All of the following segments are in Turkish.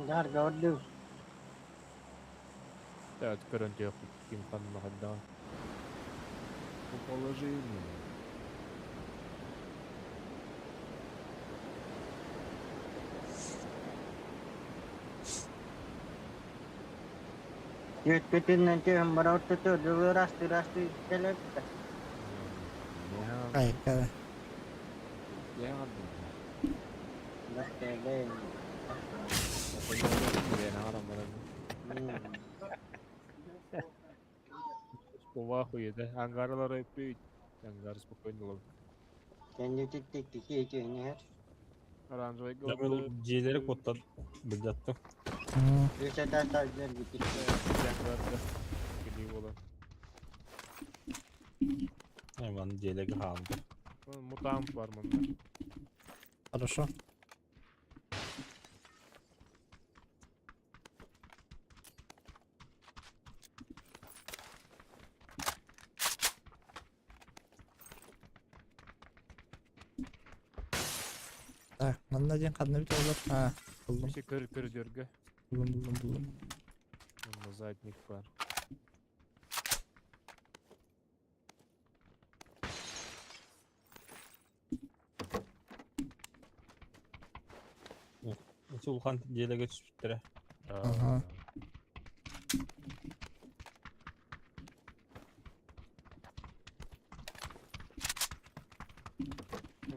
Gar gördüm. Evet, görüntü yok. Kim kanına kadar. Bu положение. Yetkitin nanti hambara tutu dulu rasti kelek. Hayır kada. Jangan. Bas kelek. Повахует, да? Ангарlar hep büyük. Angar spokojno olur. Kendi tik iki ini. Aranjoy Ya bu C'leri kodladım. Bildattım. Bisa tasar gitu. Yangarda. Gibi olan. Hemen C'leri kaldı. Mutant var bunda. Хорошо. Так, мында ден кадна бит олар. Ha, buldum. Bir şey kır dörgü. Buldum. Bunda zaitnik var. Sulhan C'leri düşmüştür. Aha.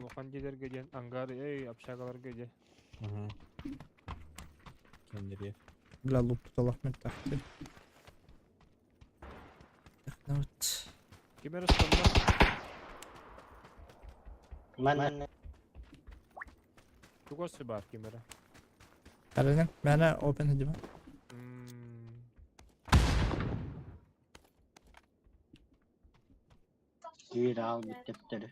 Mukandiler gece, angar, apşakalar gece. Hı hı. Kendileri. Бля, луп туталах мен тахты. Evet. Kime rastlandı? Mana Tugosu var kimere. Karının bana open hadi bak. viral bittir.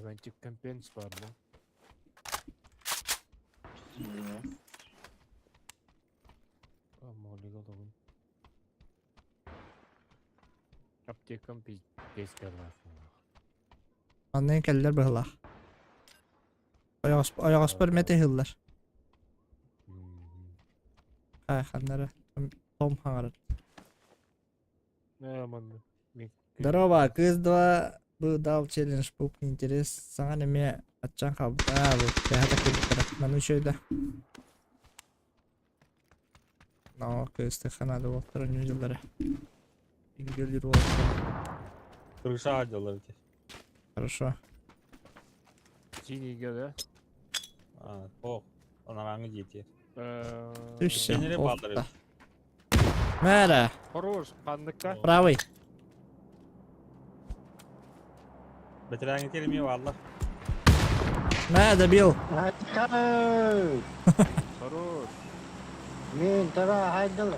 Ben çıkken pens var mı? Ama öyle olalım. Aptekam pes var. Anlayın keller bıhla. Ayak aspar mete hıllar. Ha, xanlara. Tom hangar. Ne aman. Здорово, КС2 был дал челлендж по интерес. Саңа неме атчан кабы. Вот, я так и мену чөйдө. Но КСТ ханады болтур өнү жылдары. Игелер болтур. Kırışa harcadılar ki. Хорошо. Sini gel. Ha, o. Ona hangi yetiyor? Все. Kendileri bağları. Мэра, Хорош, kandıkta. правый. Betiren kelime valla. Мэ, добил. Хорош. Min tara haydal.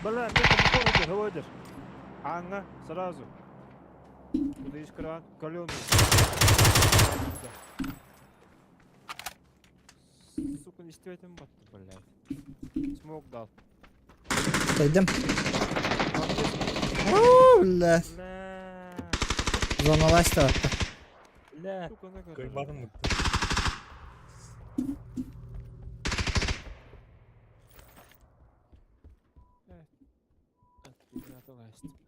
Бля, это хавадер. Анга, сразу. Куда есть кран? Калёный. Сука, не стётим баттı, блядь. Смог дал. Dedim. Ooo, bля. Бля. Zonalaştı hatta. Ne? Сука, на Kıymadın mı?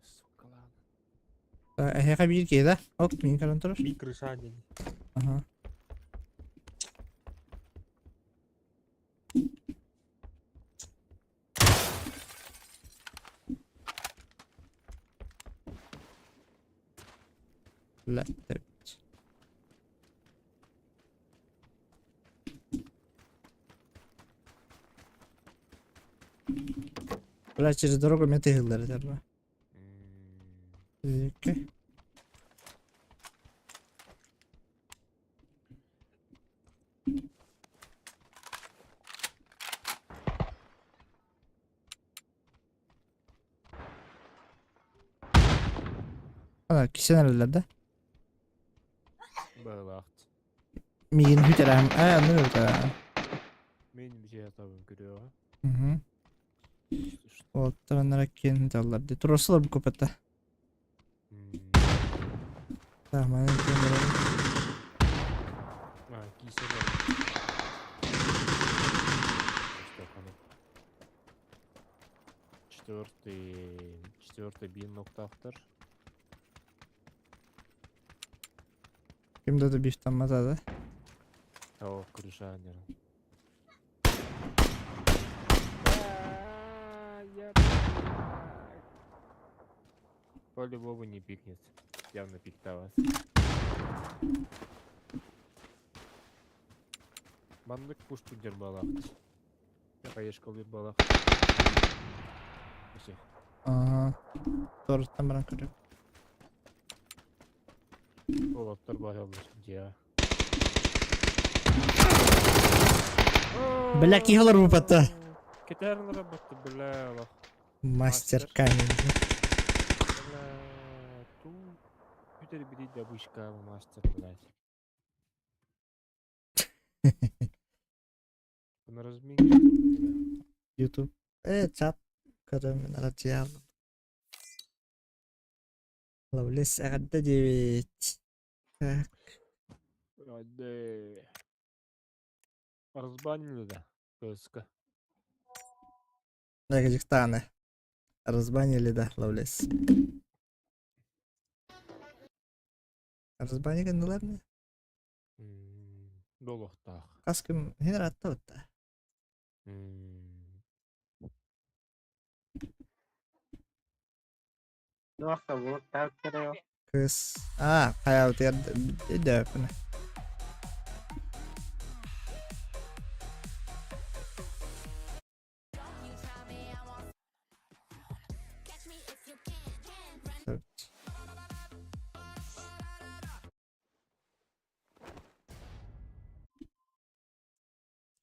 Сука, ладно. Hehe bir kere. Hop, min kalan durur. Bir kırışa harcadı. Aha. Bля, evet. Бля, через дорогу меты хиллер терба. Окей. Ana, kişi nerelerde? Böyle baktı. Min hüterem. Nu da. Benim bir şey atabım görüyor. Hı hı. O tavanlara kendi alırdı. Turasılar bu kopata. Tamam. Ha, giysi var. İşte hani. Четвертый bin nokta автор. Kimde de bir tanımada da. О, крыша, наверное. По-любому не пикнет. Явно пиктовас. Мандык пуш пундер балах. Я поешкал bir балах. Все. Aha. Doğru tamam kırık. Olaptar bayalır. Ya. Блять, ihlar bu pata. Кетерін работы, бля, лох. Мастер камень. Бля, ту. Питер бери добычка, мастер, блядь. На разминке, что ли, бля? YouTube. Chat. Kadın aracı aldım. Lovelace agada evet. Hadi. Разбанили, да? Песка. Нагажик таны. Разбанили, да, Lovelace. Разбанили mı? Долохтах. Kaskım henüz attı hatta. Yoksa bu takdiri yok. Kız. Hayal yerde de yapın. Evet.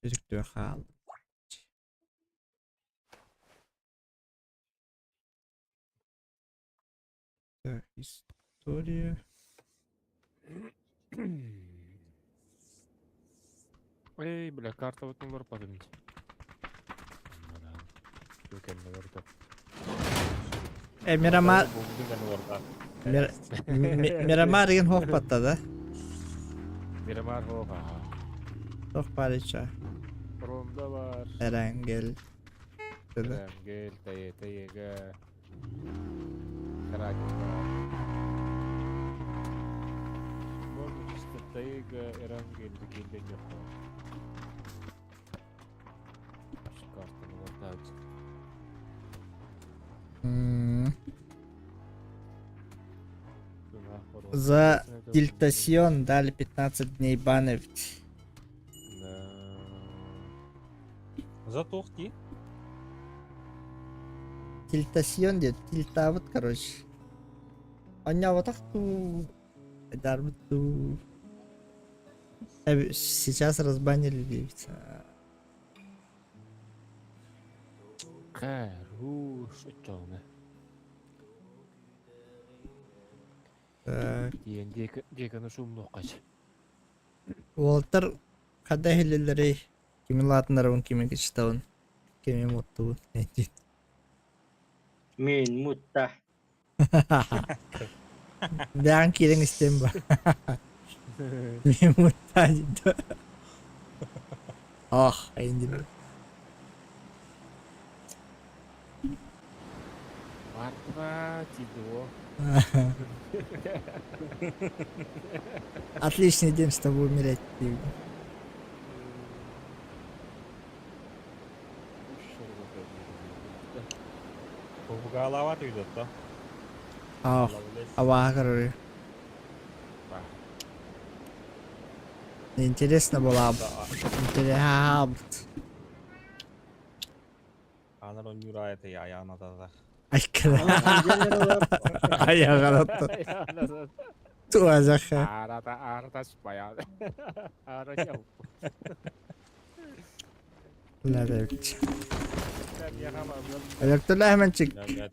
Çocuk diyor hal. Так, история. Эй, бля, карта вот номер подымить. Mükemmel orada. Miramar Buldum ben orada. Miramar igen hopp patladı. Miramar hoha. Çok parça. Romda var. Erengel. Dedi. Gel, tayega. Karakter var. Можно чисто тайга, Эрангель, Гильден yok. Şu kartını ватать. За дильтасьон дали 15 дней бана ведь. Да. Затухни. Дильтасьон дед, дильта вот, короче. Аня вот так ту. Дар вот ту. Сейчас разбанили ведь. Хорош, чёрный. Так. Деканы шумно қач. Уолтер kada hilleleri kimin latınları kimin geçtağın kimin mutlu Min mutta. ben kirin istem ba min mutlu indi Варва, тидо. Отличный день, чтобы умереть. Bu galavat uydu. Ах, а короче. Интересно было. Интересно. Anar on yürayete ya ayağına da. Ay kral. Ayağı kanattı. Tuğacak ha. Arada bayağı. Arada yok. La devlet. Ben yakamam. Elektrikler hemen çık. Gel.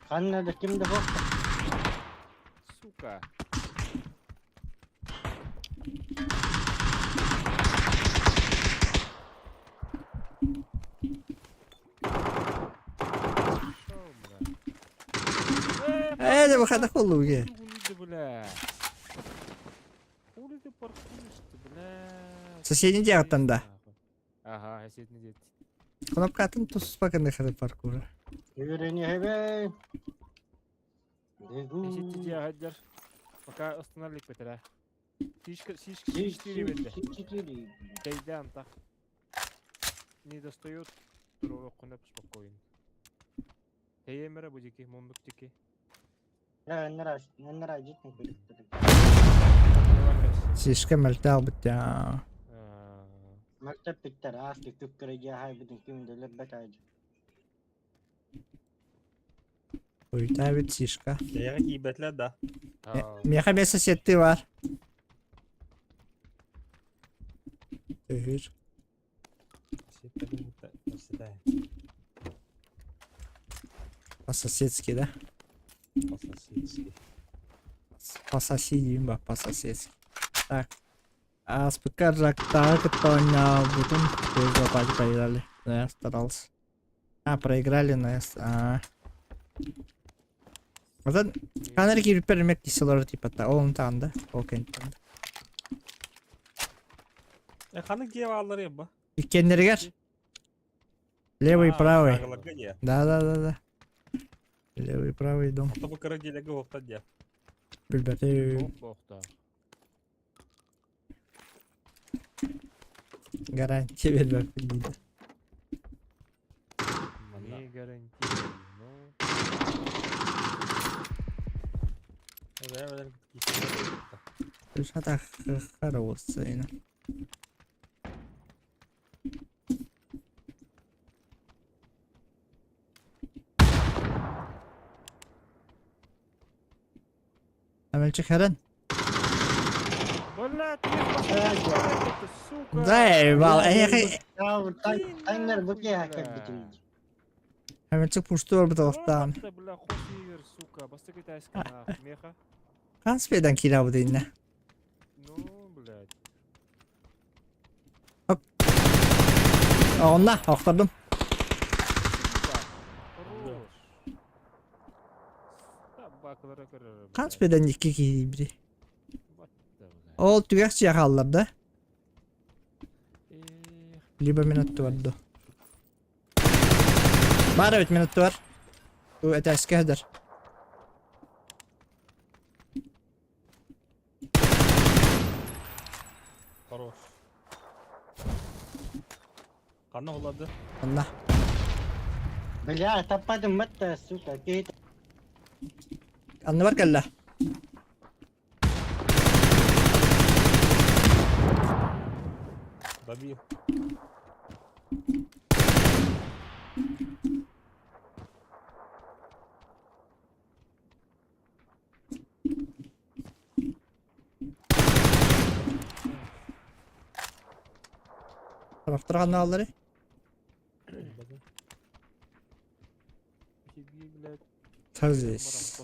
Annede kimde bu? Сука. Шоу, бля. Да выхода холуге. Хули ты, бля. Хули ты паркуешься, бля. Соседний диагон, да. Ага, соседний дед. Кнопка атын тус паканы хады паркура. Юрени хебей. Соседний диагон. Пока остановили бетера. Сишка бетера. Дейдан так. Не достает. Второго кунап спокойно. Теймера будики, мундуктики. Ненраж житник. Сишка мэлтал битя. Мактап биттер аски күккөрөйө хайбытын кимделер бетайды. Уйта бит сишка. Яға кийбетлер да. Меха бе соседты бар. Тыгыр. По-соседски, да? По-соседи, ба, по-соседски. Так. А спикер жактағы кітоня бутын көз опади проиграли. Да, я старался. Проиграли, но я... Вот канар кирип бермек дейсілер типа та. Олын тағын да. Ол кенттен да. Қаны кие баллар ем ба? Иккендергер. Левый, правый. Сағыларға де. Да. Левый, правый дом. Тобы кірі делегі оқтан де. Білбәті. Бохта. Гарантия бербәк дейді. Не гарантирую, но... Что так хорошо, ина. Амельчик Харен? Блядь, сука! Да, вал, эй, Тайнер буке хакет битирийди. Амельчик пуштур буталықтан. Бля, хосивер, сука, басты китайская нахуй, меха. Қан спейдан кира буды инна. Ну, блядь. Онна, оқтырдым. Хорош. Табакылары кырыр. Қан спейдан екі кейді бірі. Батты, блядь. Ол түгәк сияқалылар да. Эх, Либо минутты варду. Бар өт минутты бар. У это әскәдір. Хорош. Қаны олады. Онна. Бля, таппадым бітті, сука, кейт. Анны бар кәлі. Добил. Тараптырғанны алдыры. тебе, блядь. Тазис.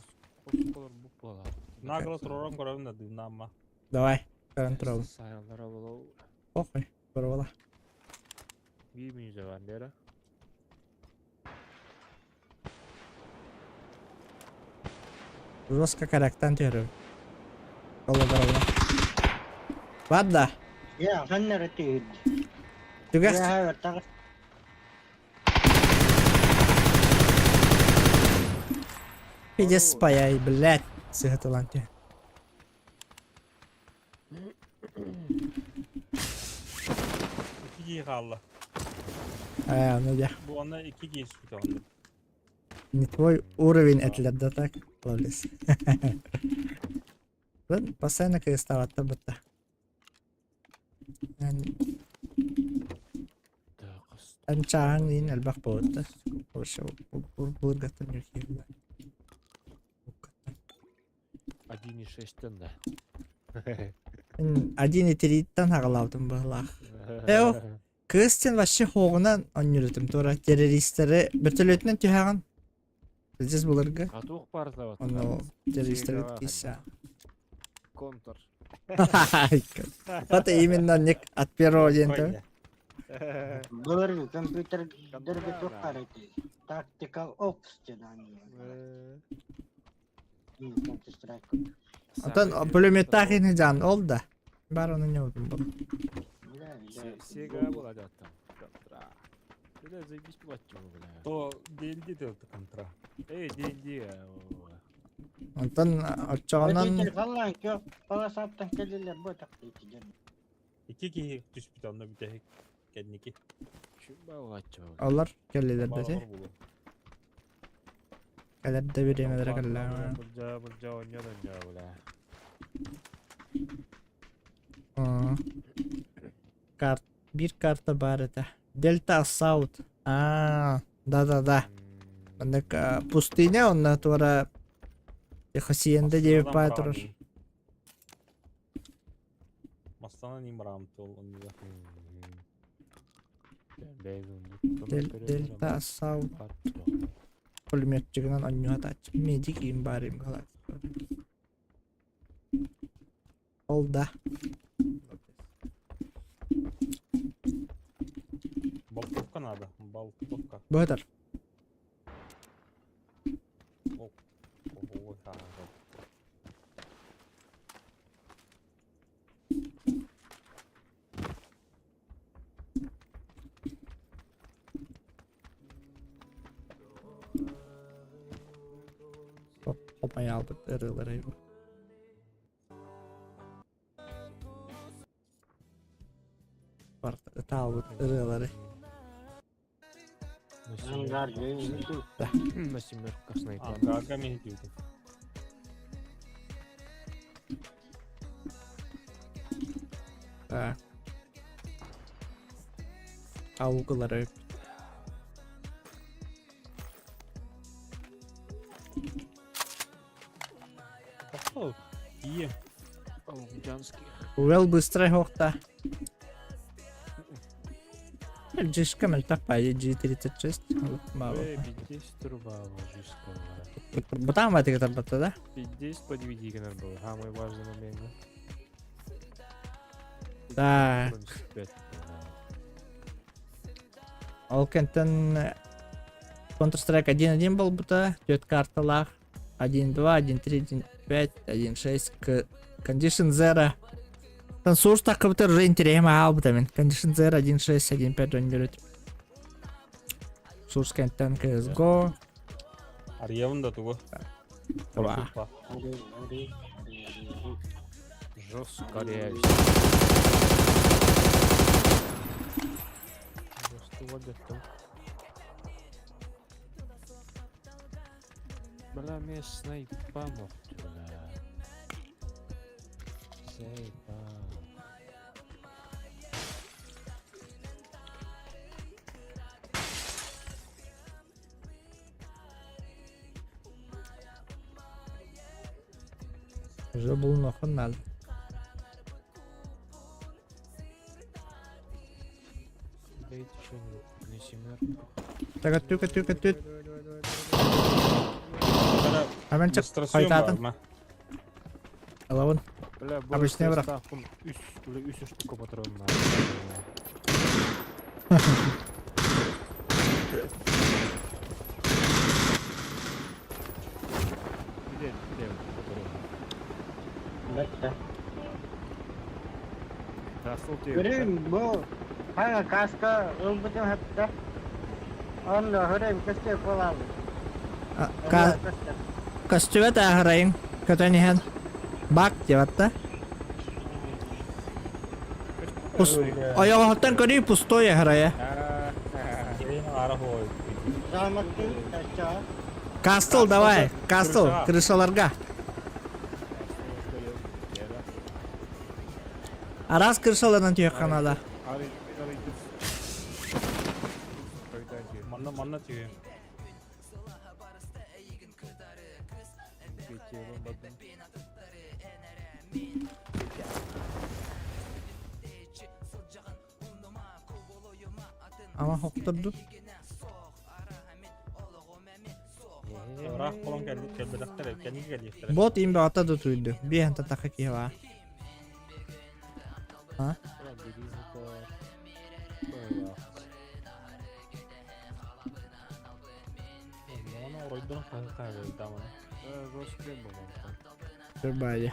Кос бупала. Нагло тұрорам көрәвін да дымнамма. Давай. Каран тұралым. Сайылдара болау. Похуй. Бұрвала. Беймін жаған дәрі. Жестко карактан теру. Колы бұрвала. Вадда. Я, ханнер тейд. Түгәк. Я, хайвар, тағыс. Пидес спаяй, блядь. Сыгытылан те. İki giy қалды. Ну да. Bu anda iki giy sütü oldu. Не твой уровень этлерде так. Ловлес. Блин, постоянно креставатта бытта. Чаан ин элбак болотта. Ошо бургаттан жүргөн. 1.6'ten да. 1.3-тен хагалавдым балах. Эо, кыстен вообще хоғынан оннюрутум тора террористері бертөлөтүнөн түйаган. Здесь буларга. Атуқ бар завод. Оно террористері тиса. Контр. Вот именно ник от первого дня. Ukraina. Говорю, компьютер дыргы тухарите. Tactical Ops дедани. Counter-Strike. Антон пулеметтах не жан ол да. Бар оны не удум бұл. Сега была там. Да, заебись платье, бля. То D&D де контра. D&D. Антон очоғынан Водитель қалан кеп, полосаттан келелер бұл тақтайты жан. 2 ки түспүт анда битек. Кенники. Шумба платье. олар келелер десе. Балалар болу. Келер де беремедер келлер. Burja oynuyor bля. Bir karta бар это. Дельта Саут. Да. Андак пустыня, он на твора Хасиенде деп патруш. Мастана ним рамтол онда. Дельта Саут. Пулеметчигинен оннугата медик им барим калат. Ол да. Болтовка надо. Болтовка. Бөтөр. Ого, хорошо. Опай алды ырылары. Бар таалбыт ырылары. Ангар жеймиту. На семерках снайпер. Ага, мен диюдум. Так. Аугылары. Пошел. Ем. Алжанский. Уэл быстрый хохта. Джиш камель тапай G36. Мало. 50 труба ложишь. Бутам ватик табата, да? 50 подведи канал был. Самый важный момент. Да. 75. Ол кенттен Counter-Strike 1.1 был бута. Тет карталар. 1.2, 1.3, 1.5, 1.6 к Condition Zero. Тан сурс такыбытыр уже интерема албытамин. Condition Zero 1.6, 1.5 жөнделет. Сурс кенттен CSGO. Арьевында тугу. Ва. Жестко реально. Бля, мне снайпа мог, бля. Снайпа. Уже был нахуй надо. Дайте что-нибудь на семерку. Так, тюка. Hemen çık. Иллюстрацион Kayıtladın. барма. Alavın. Бля, Обычный враг. Üst штука патрон на. Где патрон? Бәтті. Расул тебе. Göreyim bu. Hangi kaska ılbıcım hepte. Onda hırayım köste kolalı. Костювет аграин. Катанихан. Бак деватта. Аяғаттан көрей пустой аграя. Кейін ары хой. Rahmetli taşça. Кастл давай. Кастл. Крышаларга. Арас крышалардан түйек қанада. Манна түйе. Ama hoqturdu. Рақ қолын кәлдіріқтір, кәнеге кәлдіріқтір. Бот имбе атады туйду. Бейханта тақа кева. Ha? Ulan dediğin kadar. Böyle Ona oraydan kaybettim ama. Rostem babam. Coba aja.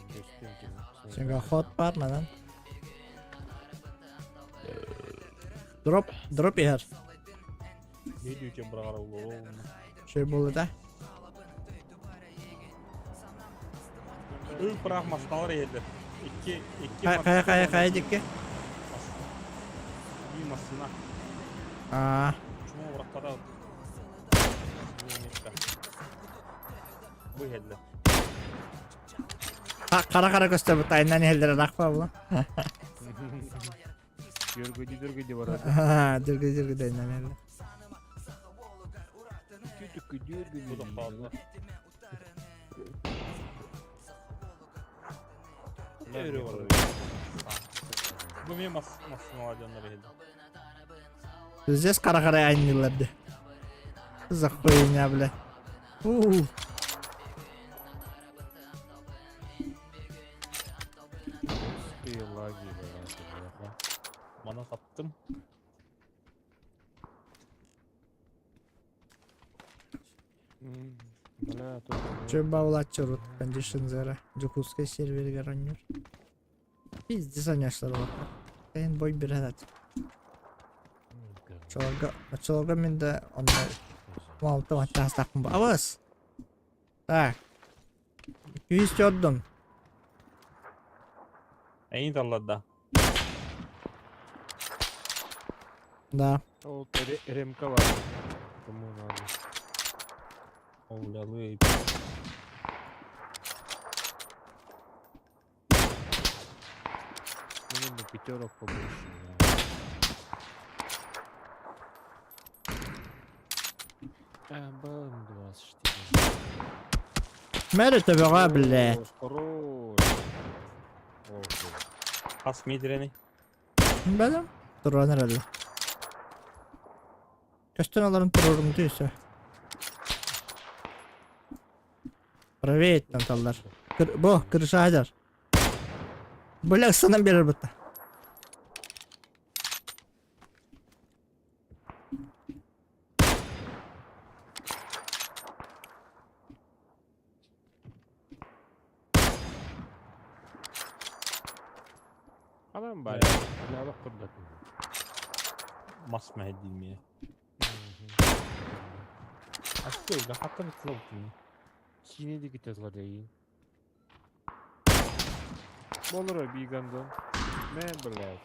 Göstereyim ki. Sen gak hot var lan. Drop ya. Ne diyor ki bırakar oğlum. Şey boleh dah. Bırakmasın var yedi. İki Kayak dikit. Bir masına. Ah, Cuma bırak kadar. Bu yedi. kara göster bu tayından ellere rakma bu. Dürgü var hadi. Ha, dürgü tayından elle. Dürgü. Bu da fazla. Ne öyle var öyle. Bu niye masına var canları yedi. Biz kara aynı yıllardı. Zak koyun ya bile. Yıllar gibi ya. Bana sattım. Bana tuh. Coba ulah curut condition zera. Cukuske server garanyor. Biz de sanyaşlar var. En boy bir adet. Çolga min de onda malta matas takım. Awas. Tak. 200 Jordan. En tarlada. Da. O RMK var. Kamu abi. Oğlalı. Benim de piterok bulmuşum ya. Bam duas işte. Merhaba abi. Horror. Has midreni. Benim. Duran herhalde. Kaçtan alırım dururum diyorsa. Привет, Наталдар. Bu kırışa haydar. Böyle ısının bir arabada. Adam bari. Ne bak kırdak. Masma edilmeye. Açtı öyle. Hatta bir sınav tutmuyor. Sini dikit yazılar değil. Olur o bir gandan. Men bilek.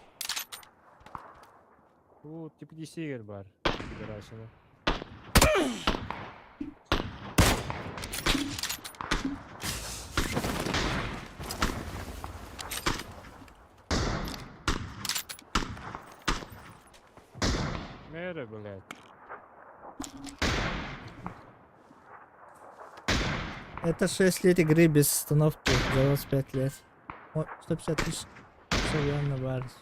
Bu tipi dişi gel var. Bir aşağıda. Merhaba bilek. Это 6 лет игры без остановки. За вас 5 лет. О, 150 тысяч. Все явно барс.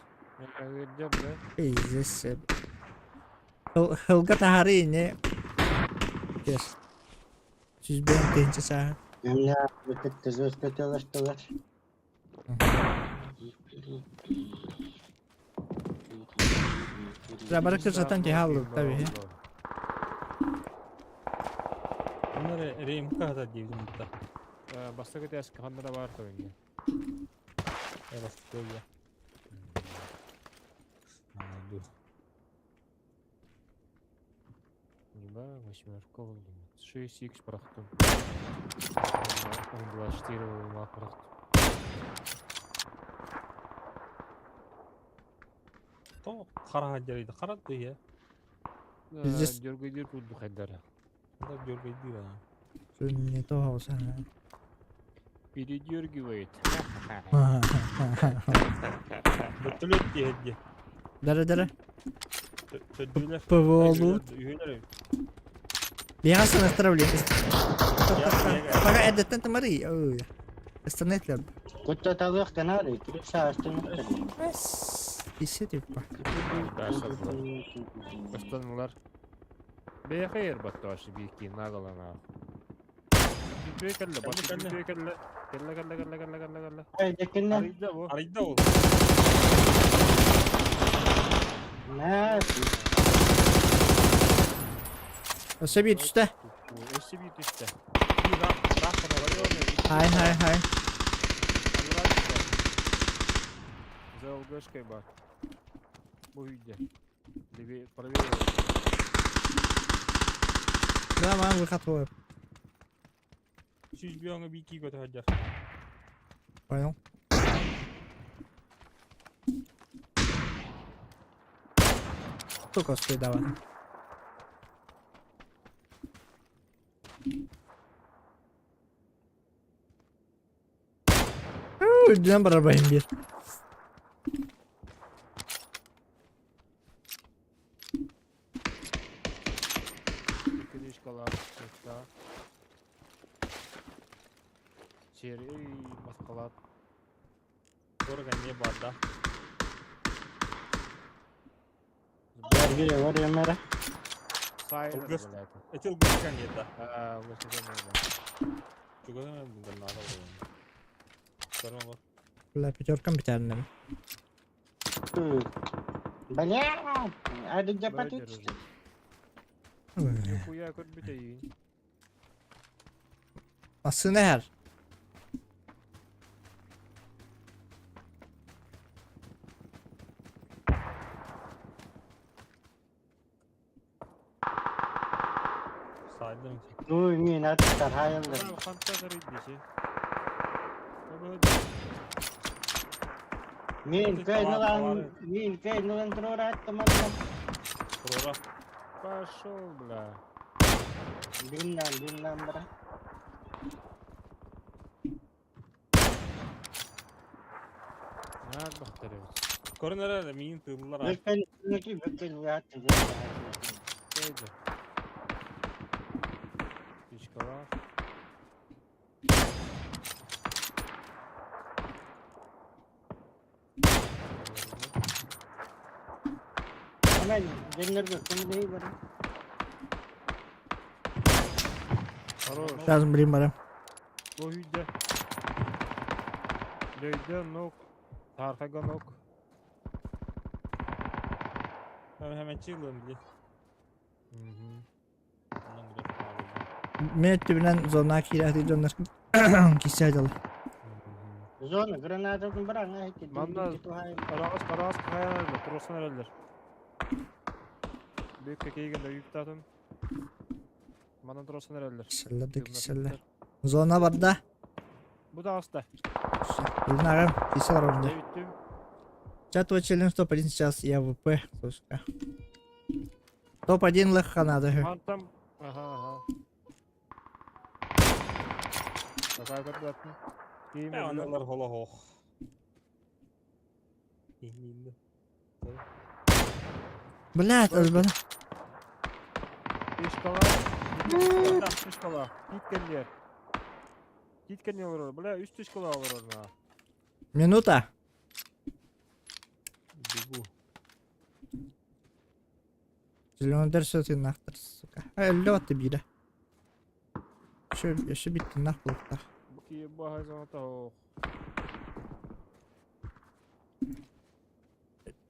Ben vereceğim de. Пиздец. Hılga tahari ini. Kes. 100 bin teyince saat. Ya, bitti zöstötüler. Ya bırakır zaten ki halı tabii. Bunları RMK kadar diyebilirim burada. Basta que te has kafanda da var tabii. Evet böyle. Dur. Ниба, восьмерка oldu. 6x bıraktım. 10 olmak bıraktım. To kara haceriydi. Kara diyor ya. Biz- Dörgüdür kurdu haddara. Da görmeyi diyor ya. Sünni to hausa. Biri diyor ki wait. Betul diye hediye. Dere. Tödüler. PV oldu. Üyeler. Biasa настроение. Ya. Пока эдеттен тамари. Ой. Эстонетлер. Kutta tavuk kenarı. Kirişa açtığını Бес. Исе типа. Başlanırlar. Beyhayır battı aşı bir iki nagalana. Tüpüye kelle. Bak Kelle, kelle. tüpüye kelle. Kelle. Ay dekinden. Arayda bu. Arayda ol. Ne? Öse bir üstte. Eşi bir işte. Bir rah falan var. Hay hay hay. За ЛГшкой бак. Увидя. Левее, правее. Tamam выход. Süz bir onu bir iki götürecek. Понял. Сколько стоит давай? Ödülen barabayım bir. Книжка лапка. Черей маскалат. Doğrugan ne var da? Gel gire var ya mera. Сайдер, Ылгыс. блядь. Etil gülüşken yedi. Высокомерно. Çok önemli bundan nada oluyor. Sorma bak. Бля, пятерка bir tane mi? Bля, ada Давай japat держи. itu. Нихуя хоть битаин. Nasıl ne her? Saydım. Tuh ini nanti terhayal deh. Ulan kanka garip bir şey. Min ke nulan terorat teman-teman. Sonra Пошел, бля. Binlan bra. Надо повторять. kornere min tığlılar abi. Bekel ya. Пойди. Птичка лав. Hemen cennet gökten değil bra. Хорош. Lazım bileyim bana. Uyudu. Löyde nok. Tarkaga nok. Hemen çığlığım bile. Ondan bile. Minut dibinen zona kira değil onlar. Kişi hadi Zona granada berang ya itu. Manda. Itu hay. Karas kayalarla. Profesyoneller. Büyük kekeyi yük tatın. Bana profesyoneller. Kişiler kişiler. Zona var da. Bu da hasta. Elini ağam. Kişi var orada. Bittim. Чатовый челлендж топ-1 сейчас я ВП. Слушай. Топ-1 легко надо. Мантам. Ага. Какая картина? Ya analar hola hoh. İndi. Блять, альбана. Пешкала. Пешкала. Гиткенler. Gitkenler olur. Bля, üst pешкала olur ona. Минута. Бегу. Зеленый дерс ты нахер, сука. Лёд ты бида. Еще бит нахуй. Bakayım bahar zanata o.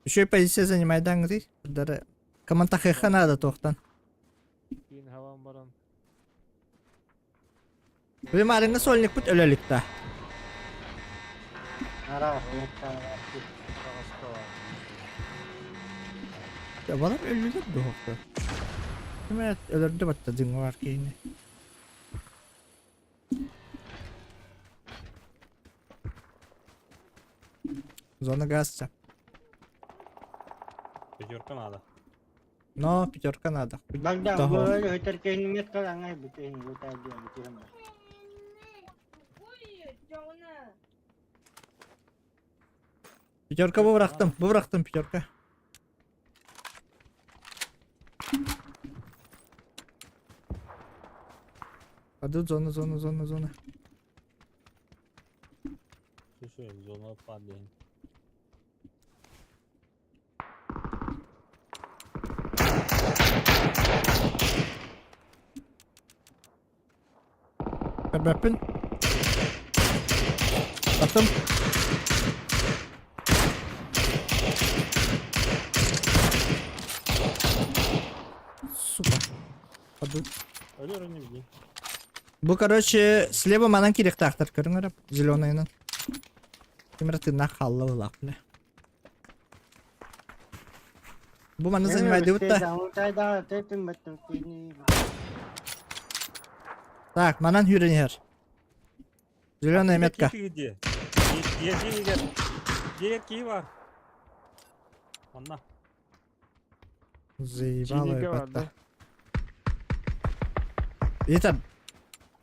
Еще и позиция занимает дангри. Дары. Комантахеха надо тохтан. Кейін havan baran. Вимаринга сольник путь ölеликта. Arah. Kağıska var. Ya bana ölüler de hokta. Kime ölürdü batta dingo var ki yine. Зона газца. Пятерка надо. Но пятерка надо. Bagda Tahu. boleh terkini met kalang ay betul lu tadi macam. Пятерка bu bıraktım пятерка. Hadi zona. Şu zona padleyin. Sebepin? Atım. Сука. Паду. Ölüyor ne bileyim. Bu короче слева манан керек тахтар көрүңөр. Зеленыйнын. Темирти нахаллы улак биле. Bu manı занимает да. Утайда тетим баттым кини. Так, манан hürünür. Зеленая метка. Где? Где ки var? Anla. Заебало Çiğnenge это. vardı. Yeter.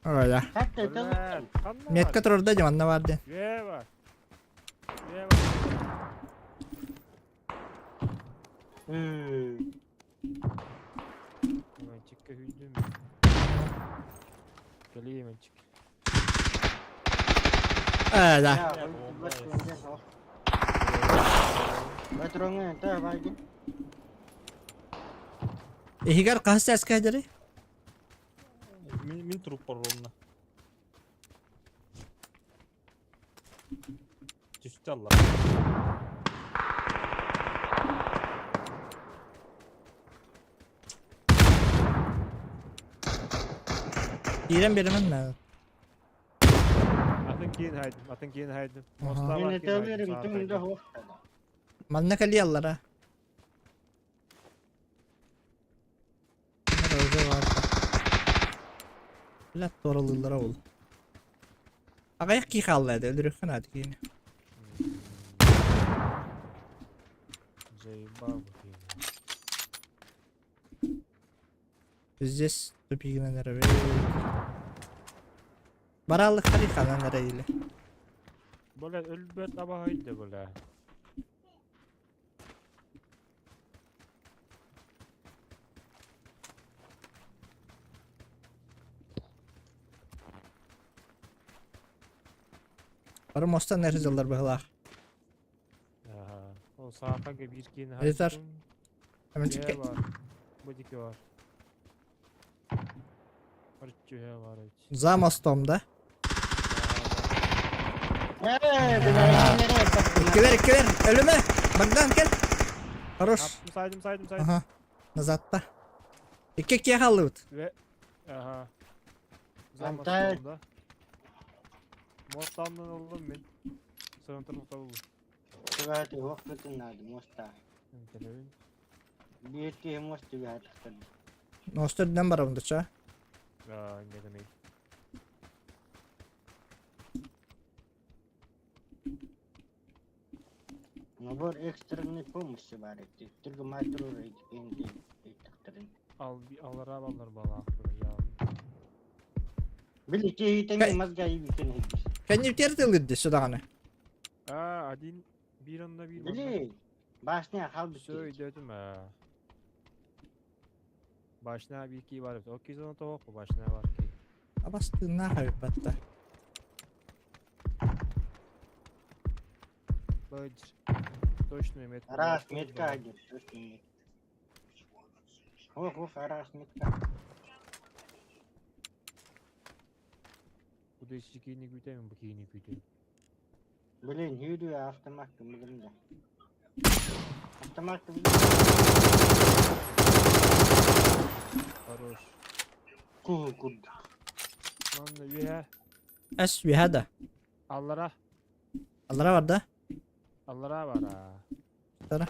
Öyle. Хатта Öyle. тыл. Kanma Метка турда деманна vardı. Üye var. Üye var. Hemen çıkka hüydüm. Geleyim hemen çık. Öyle. Ya, Батронга та байги. Higar kahs ses kaydırı. Min trup var ровно. Düştü Allah. İrem birimin mi? Atın giyin haydim. Atın giyin haydim. Aha. Mostar var Мен giyin haydim. тәлерим Sağa түңдө haydim. хоқта. Malına kalıyorlar. Roza var. Lat doğralılara ol. Ağayak ki kaldı öldürürken hadi yine. Заебал bakayım. Здесь тупик на нерве. Barallık harikadan nereyle? Böyle ölbet ama haydi böyle. Barı mostan nerezallar bağlar. Aha. O sağa kanka bir giyin Yeter. haydim. Hemen Üye çık. var. Budiki var. Barış üye var hiç. Za mostomda. Блядь, İkiler. Ölüme. Bagdan gel. Хорош. Yaptım saydım. Aha. Nazatta. İki kaldı. Ve aha. Ben Zaman de- sonunda. Mostamdan oldum ben. Sığıntırlıkta buldum. Тugати хоқта надо моста. Televin. Биетке мост тugати. Nostur'dan barımda ça. Aa ne demek. Набор экстренной помощи бар эти. Только матру энди. Al bir alır alır bala. Böyle ya. Били те итеме мозга ибитен. Kendi tertildi sudanı. Aa adin bir anda bir bana. Били башня халбы. Söyledim ha. Başına bir iki var. O kez onu tavuk mu? Başına var ki. Bastığın ne yapıyor batta? Bıcır. Точно мет. Раз метка один. Ох, раз метка. Bu da hiç giyini gütemiyorum bu giyini gütemiyorum. Блин, юрию автоматты мыгында. Автоматты Хорош. курд. Lan da üye. Es bir hada. Allara. Allara var da. Allara var ha. Tara.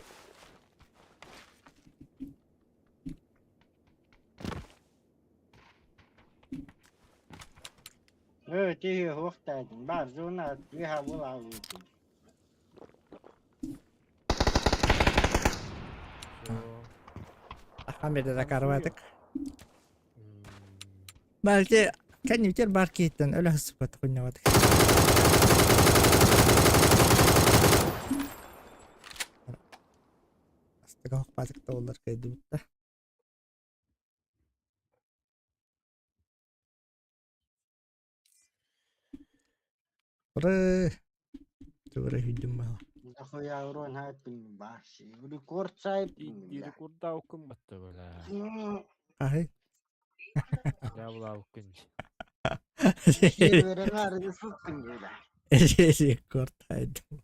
Тихо, хоқтадың. Бар, зона тихо бол алып. Şu. Ahmet'e de karvadık. Hmm. Belki kendi biter barketten öyle hısıpat oynamadık. Aslında hokmadık da olur kaydı bitti. Buraya. Buraya hücum bana. Нахуя урон хаппин баши. Рекорд сайп. Diri kurda okunmadı böyle. Ahi. Ya bula okunca. Şiir veren ağrıdı sıktın böyle. Rekordaydım.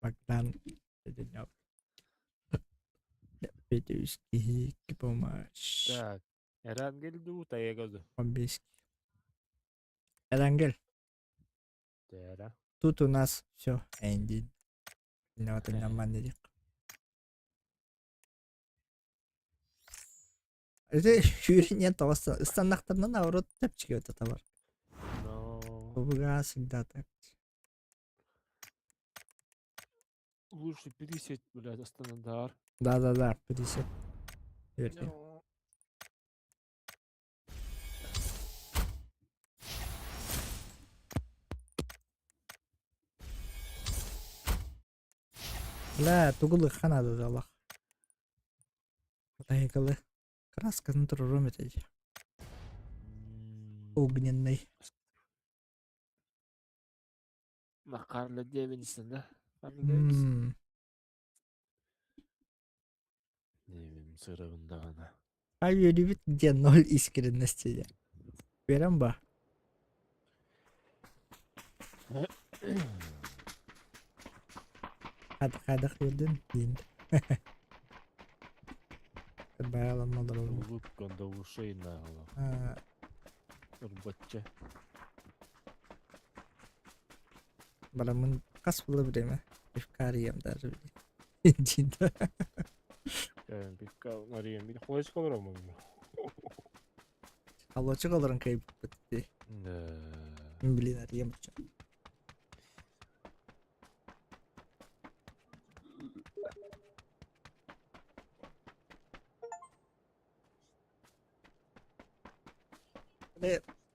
Bak lan. Dedim ya. Bede üstü gibi olmuş. Так. Eren geldi utaya gözü. 15. Eren gel. Dera. Тут у нас все ending. Ne вот нормально dedik. Это юринен тавасы стандарттарынан авырот деп чыгып атат бар. No. Бубга всегда так. Лучше пересечь, блядь, Астанадар. Да, 50. Верьте. No. Бля, тугулы ханады да аллах. Тайгалы. Краскасын турурум этеди. Огненный. Макарлы Дэвинсон, да? Карл Дэвинсон. Невим сырығында ғана. А любит где 0 искренности. Берем ба. Хадах верден енді. Баяламалар ол. Улыпканда ушейна ғала. Үрбатча. Барамын қас было время. Пивкарием даже. Жинда. Пивка Мариям. Bir kolay çıkalır ama. Алочы қалырын кайып бітті. Блин, арием бұрча.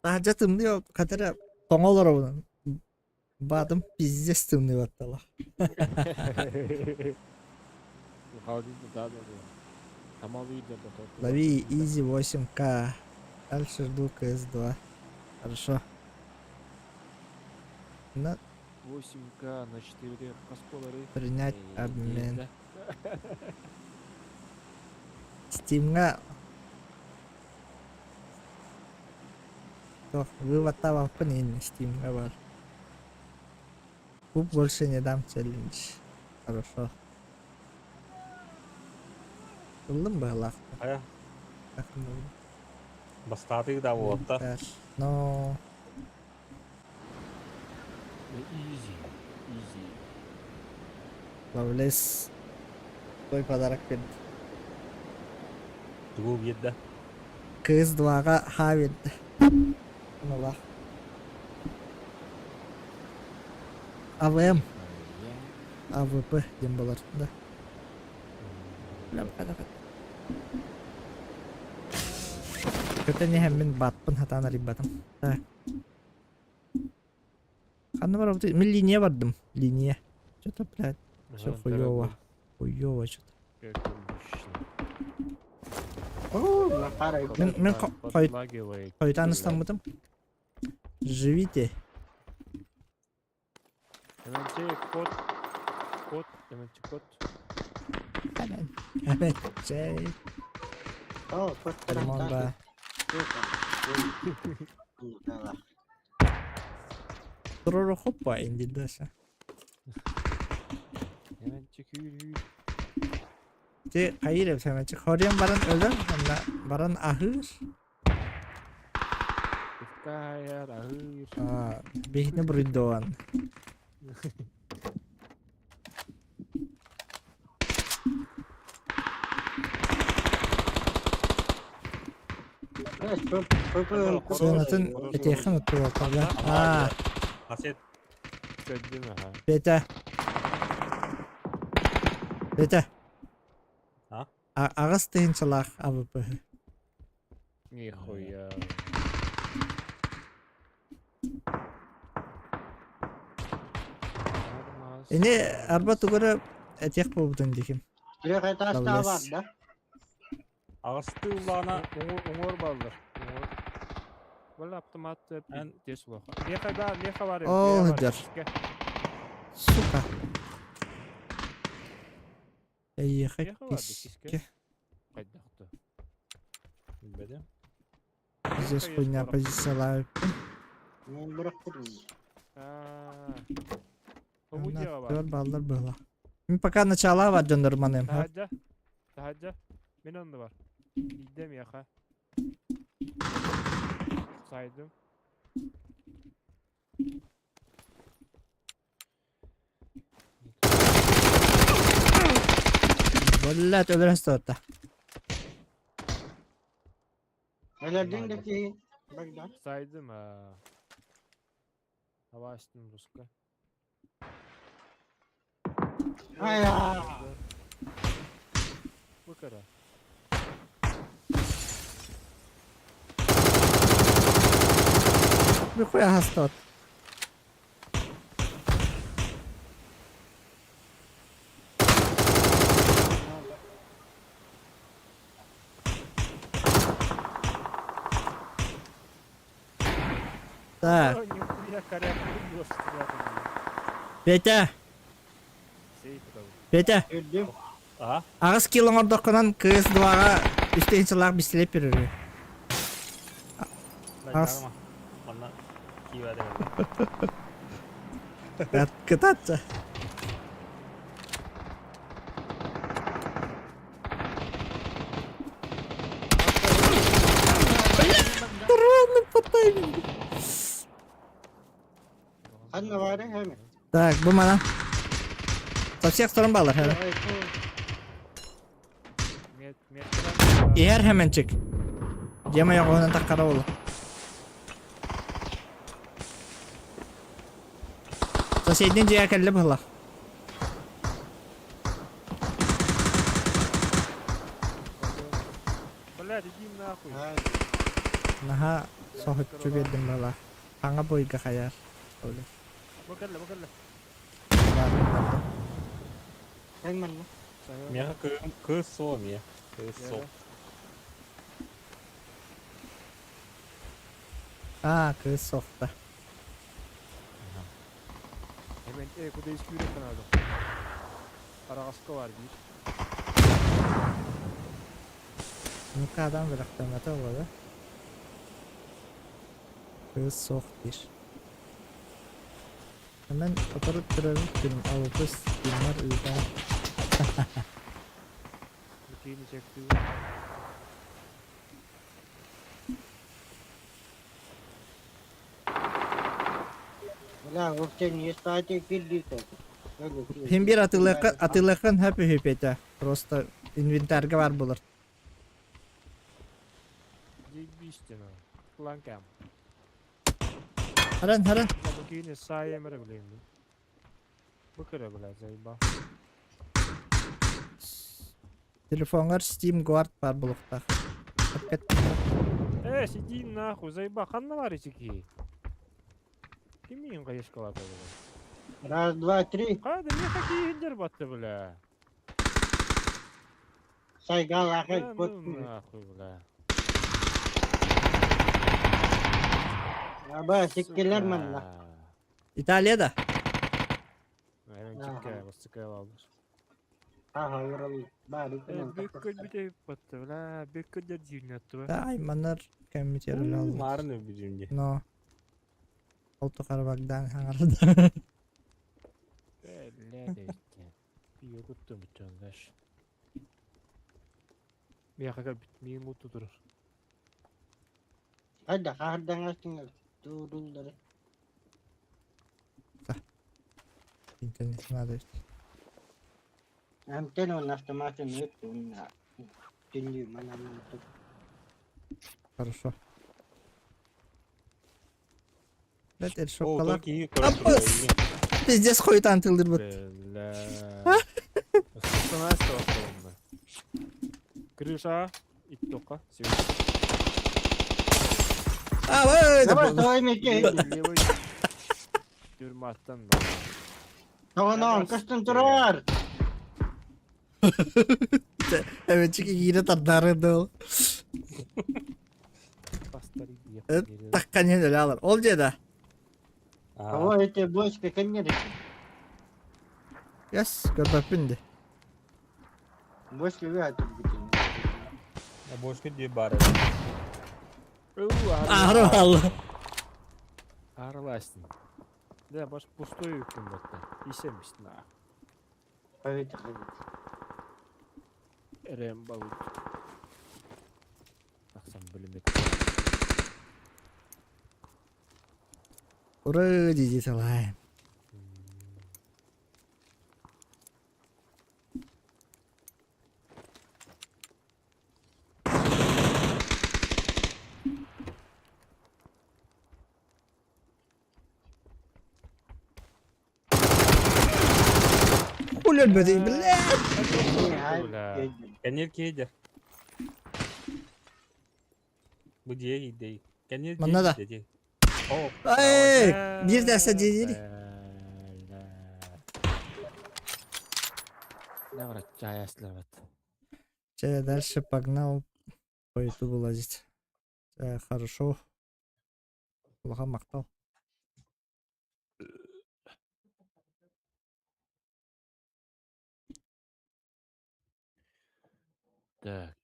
Daha tımdı yok. Katara toңолор bunun. Badım pizdes tımdı battala. Халдин да. Тамал видео да. Лови Easy 8К. Дальше жду КС2. Хорошо. На 8К на 4 касколары. принять обмен. Steam'ga Yok, вывод тавапын енді Steam'ga бар. Куб больше не дам челлендж. Хорошо. Кылдым ба лақ? Ая, Жақын болды. бастады да болатта. Но Изи. Лавлес той подарок берді. Тугу бедді. КС2-ға ха берді. Оны лақ. АВМ, АВП дем болар. Да. Көтені хәммен батпын хатан арибатым. Так. Қаны бар опты? Мен линия бардым. Линия. Что-то, блядь, все хуёво. Хуёво что-то. Oğlum para yok. Мен қойдан ұстамыдым. Живите. Код. Hemen şey. Oh, kos Ремонда. Durur hoppa indi dasa. Hemen çekiyor. Te hayır hemen çık. Horyan baran özel. Baran ahır. Kaya ahır. Aa, behne buridoan. Sonatın eteğin oturuyor ortada. Aa, Haset. Gördün mü ha? beta. Ha? Ağız tehin çalaq AWP. Нихуя. Ini arba tugara eteğ buludun dikim. Bir kayıt hasta var da. Ağısты улана. Умор балдар. Вала автомат Эн- тесло. Леха var. О, дар. Сука. Ехать Леха var. письке. Kiske. Kaydaktı. Bilmedim. здесь хуйня позициялар. Ben bıraktım. Bu diyor bak. Dört ballar böyle. Şimdi пока начала var döndürmanıyım. Tahaca. Ben onda var. Gidem ya ha. Saydım. Vallahi öldürürsün orada. Hele dindeki. Bak da. Saydım ha. Hava açtım Ruska. Ay ya. Bu kadar. Bir koya hasta ot. Так, Я коряк Петя, Петя, Gördüm. Aha. ağız kilon ordokunan kız duağa üsteyin çılak bir silep verir. Ben As. çağırma. Ondan iyi verdi. Kıtatça. Durun patlayın. Sen ne var ya hemen. Так, bu mana. Со всех сторон bağlar hele. Ay, bu. Eğer hemen çık. Cema yok onun da kara olur. Соседний диğer kelle bağla. Блядь, иди нахуй. Ay, Naha sohut çöberdim bağla. Bana boyga kayar. Öyle. Bakalla. hemen mi? Mía cứ xô mía. Cứ xô. Aa kız sokta. Hemen kuda eski yürek kanadı. Aragaska var bir. Yukarıdan bıraktım hata oldu. Kız sok bir. Hemen oturup duralım. Benim avukuz bunlar uyuda. Bükeyini çekti. Ulan o seni sadece girdi tabii. Öyle ki. Hem bir atılakın hep hüpete. Просто инвентарга var bulur. Ciddi işte lan. Klankam. Haran. Bükeyini sağ yemere bileyim mi? Bu kadar bile zayıba. Telefonlar Steam Guard var bulukta. Hakikaten. Иди нахуй, зайба, ханна var içiki. Kimin kayış kalata bile? Раз, два, три. Hadi niye takıyı hindir battı bile? Say gal Ya akıl ne pot. nahуй bile? Ya bak siktirler mi lan? İtalya'da. Aynen Aha. çıkkaya bastıkaya almış. Ha hayır Allah. Bari kılın. Bekkel bir de battı bile. Bekkel de dinletti be. Ay manlar kemiterli aldı. Marın öpücüğünce. No. Auto Karabak'tan hangarda. Öyle de işte. Bir yokuttu bütün leş. Bir yakakar bitmeyi mutlu durur. Hadi hardan açtın. Durulları. İnternet надо. Hem telefon автоматом это у меня. Dinliyor bana bunu. Хорошо. Evet, el О, şokalar. только iyi Abbas! короче. Pizdes koyu tantıldır bu. Бля. Остановись, пожалуйста. Крыша. И только. Aa vay da Yavaş bu. davay mekke. Левый. Тюрьма attın bak. Tamam kastın durar. Evet çünkü yine tatlarında ol. Pastari diye. Evet takkan öyle alır. Olca da. Ага. Кого это бочка, конечно. Yes görbepindi. Бочка вятер. Я больше где бары. Ağrı vallahi. Ağrılaştın. Ne baş pustую hükümetten. İşemiştin ha. Evet. Eren balık. Baksam bölümde. Ura digital hay. Ulan böceği bile. Nihayet. Kenir keydir. Bu diye iyi değil. Kenir Bana da. değil. Oh. Ay, bir derse değil. Ne var? Cahayaslar var. Че, дальше погнал по ютубу лазить. Хорошо. Плохо мактал. Так.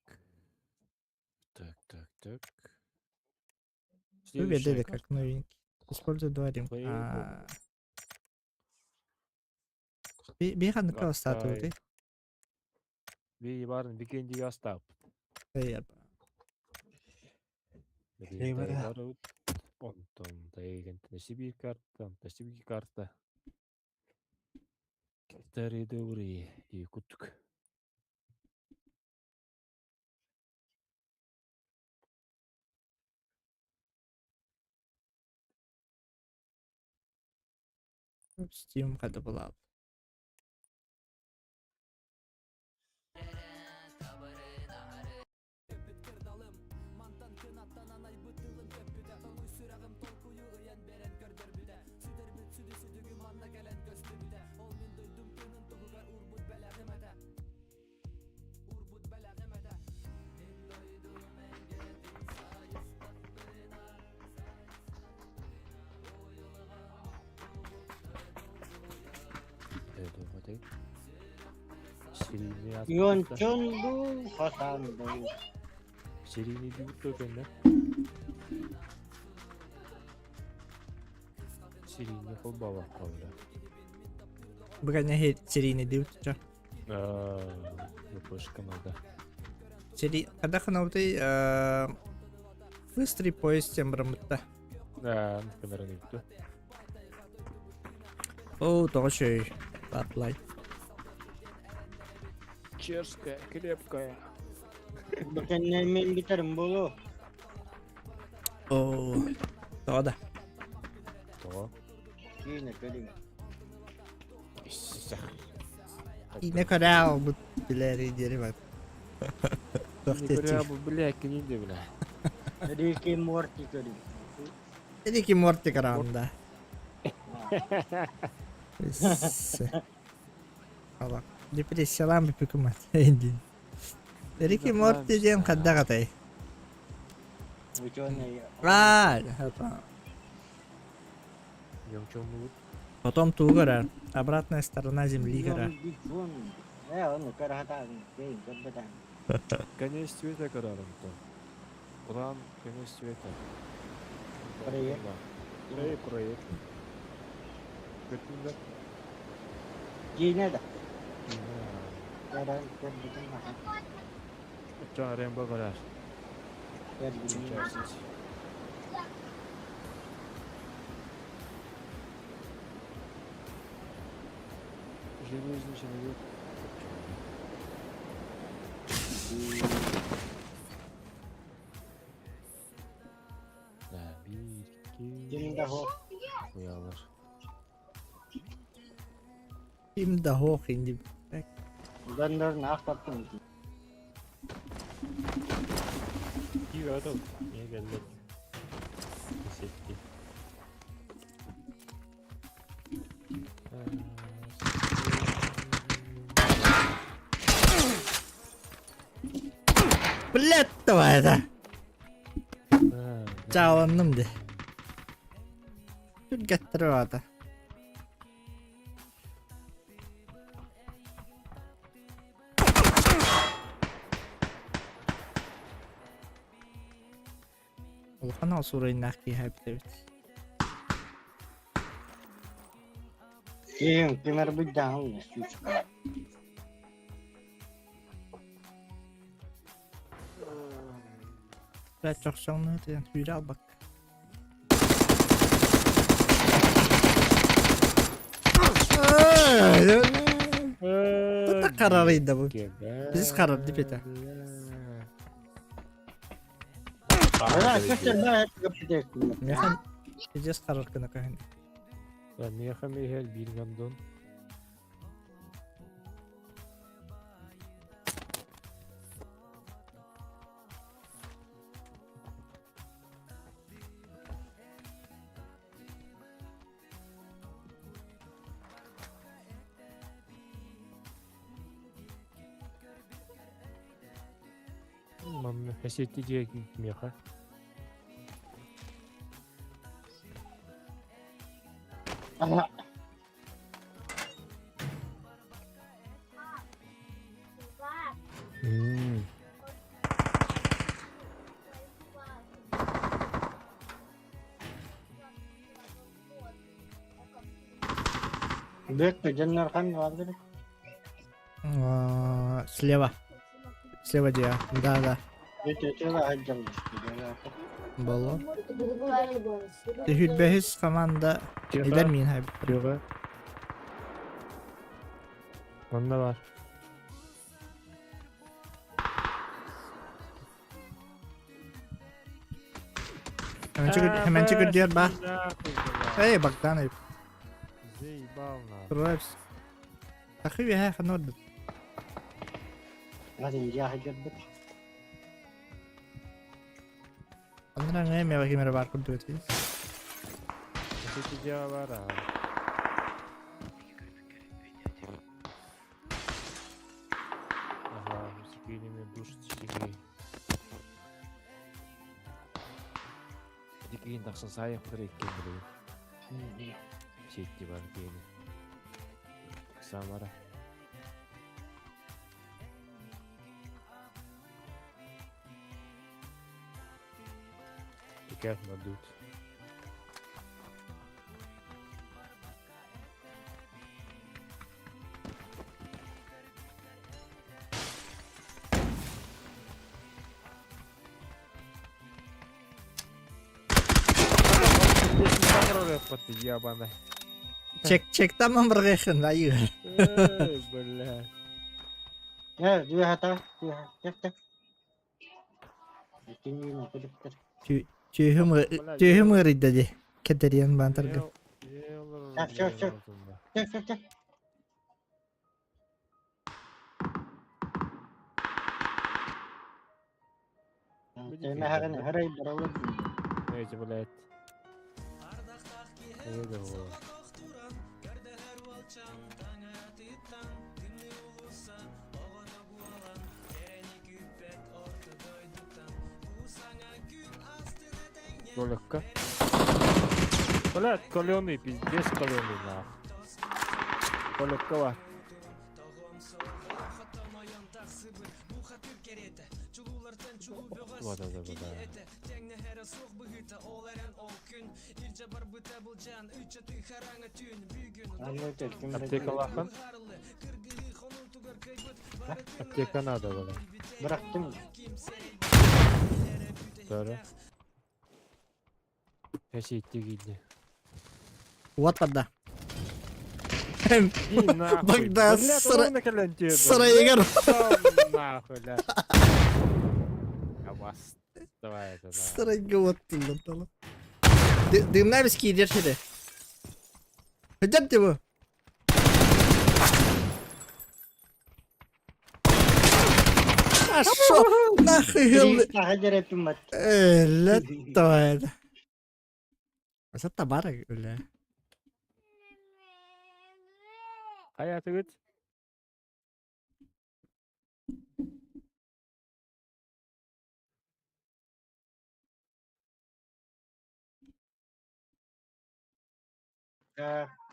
Так. Выглядели как новенький. Используй два ринга. Поехали. Bir hanıka статуи Окей. Bir barın weekendi yastap. ты. Barut. Ondan tegen Sibir kartta. Sibir kartta. Kitaри doğru yıkuttuk. Steam hadi bulalım. Hadi. Şirini yazdım. Yonçundu hasandı. Şirini bir mutlu bende. Şirini kol baba kaldı. Bukannya серийный дебют aja. Yapış kanalda. Jadi kada kenapa tuh first 3 points yang berempat. Beneran itu. Oh, того şey. Spotlight. Чешская, крепкая. Bukan main biterim bolu. Oh, того da. Tamam. Yine kötü. Yine kadar bu bileri geri bak. Не говоря об блядь, не бля. Ricky Morty kötü. Jadi ki Morty karanda. Allah. Depresyalan bir hükümet. Hindi. Jadi ki Morty diyem kadda katay. Ученый. Это. Ямчом Потом ту гора. Обратная сторона земли гора. Он карахатан. День, кабатан. конец цвета карарым-то. Уран, конец цвета. Проект. Проект. Götünde. Yine de. Kadar kırmızı maha. Can remba karar. Kırmızı. Çekersiniz. Железный человек. Да, bir, Şimdi ho. Koyalım. Şimdi hoch hindi. Gandar nakaptın. İyi adam. Niye geldi? Teşekkür. Блядь, давай это. Cavanım de. Dur getir o ada. Ол канал сурайнах ки хайптебит. Кейін кемер бұйдан ол сүйші. Бәт жоқсаңны деген үйрі албак. Бұта қарарыйды бұл. Біз қарар деп еді. Ана сестер бәрі әпі көптесін. Механ ежес қарар күні кәйін. Ya meha mehel bilgandon. Mam hasettiye meha. Ана бекті жаннар қан var керек. Слева. Слева dia. Да. Өте хаджам. Боло. Hüdbehis команда eder miyin hayb? Yoga. Onda var. Hemen çıkır diyor bak. Hey bak lan hayb. Заебално. Kırarız. Takıyor ya kanor. Hadi ya haccet. Andra ne me bakayım mere var kurdu eti. Hasettiye var ha. Ага, скинем душечки. Дикин таксын саяк керек екен біледі. Шетте бар кейді. Самара. Как надут. Ебаный. Çek tamam bırakın ayı. Бля. Ya diyor hata. Tek. İkinci ne kırıktır. Tühüm ırı dedi. Kederiyan bantargı. Tek. Kayma haranı haray baralı. Эти, блядь. Это вот. Толикка. Блядь, каленый, пиздец каленый, нахуй. Толикка var. Вот это, да. Аптека лахан. Аптека надо было. Bıraktım. Doğru. Her şey itti gitti. Вот вода. И нахуй. Богдан, Блядь, сра- ровно калентею. Sıraya gel. Нахуй, да. Абас. Давай это, да. Sıraya ottun lan. Dımlar biz ki gidiyor şeyde. Hocam de bu. Aşo. Nahıl. Birisi hacer ettim bak. Öyle doğru. Masa tabarak öyle. Hayatı git.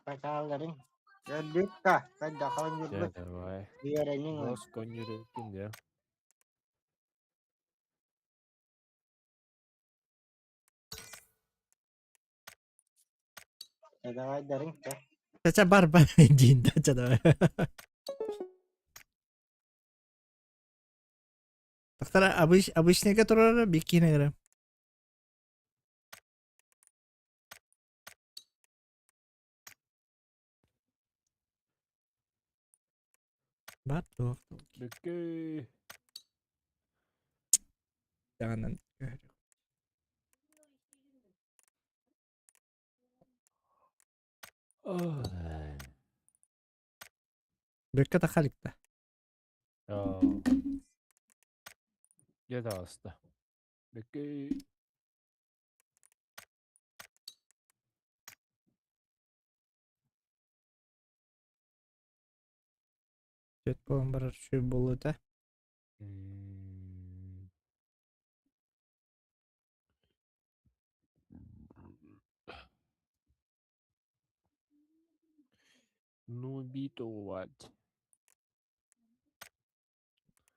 Pakalların. Gördük ka. Ben de kalın Ya yürüdük. давай. Diğerinin var. Nos konjurun ya. давай дарink да. Caca barbar jinta caca. Dokter abisnya ke turun bikin ya. Batuk. Bekey. Jangan nanti. Oh. Bekle takalik da. Ya. Gel hasta. Bekey. Chat bombar şu bulu da. Hmm. Nubitować.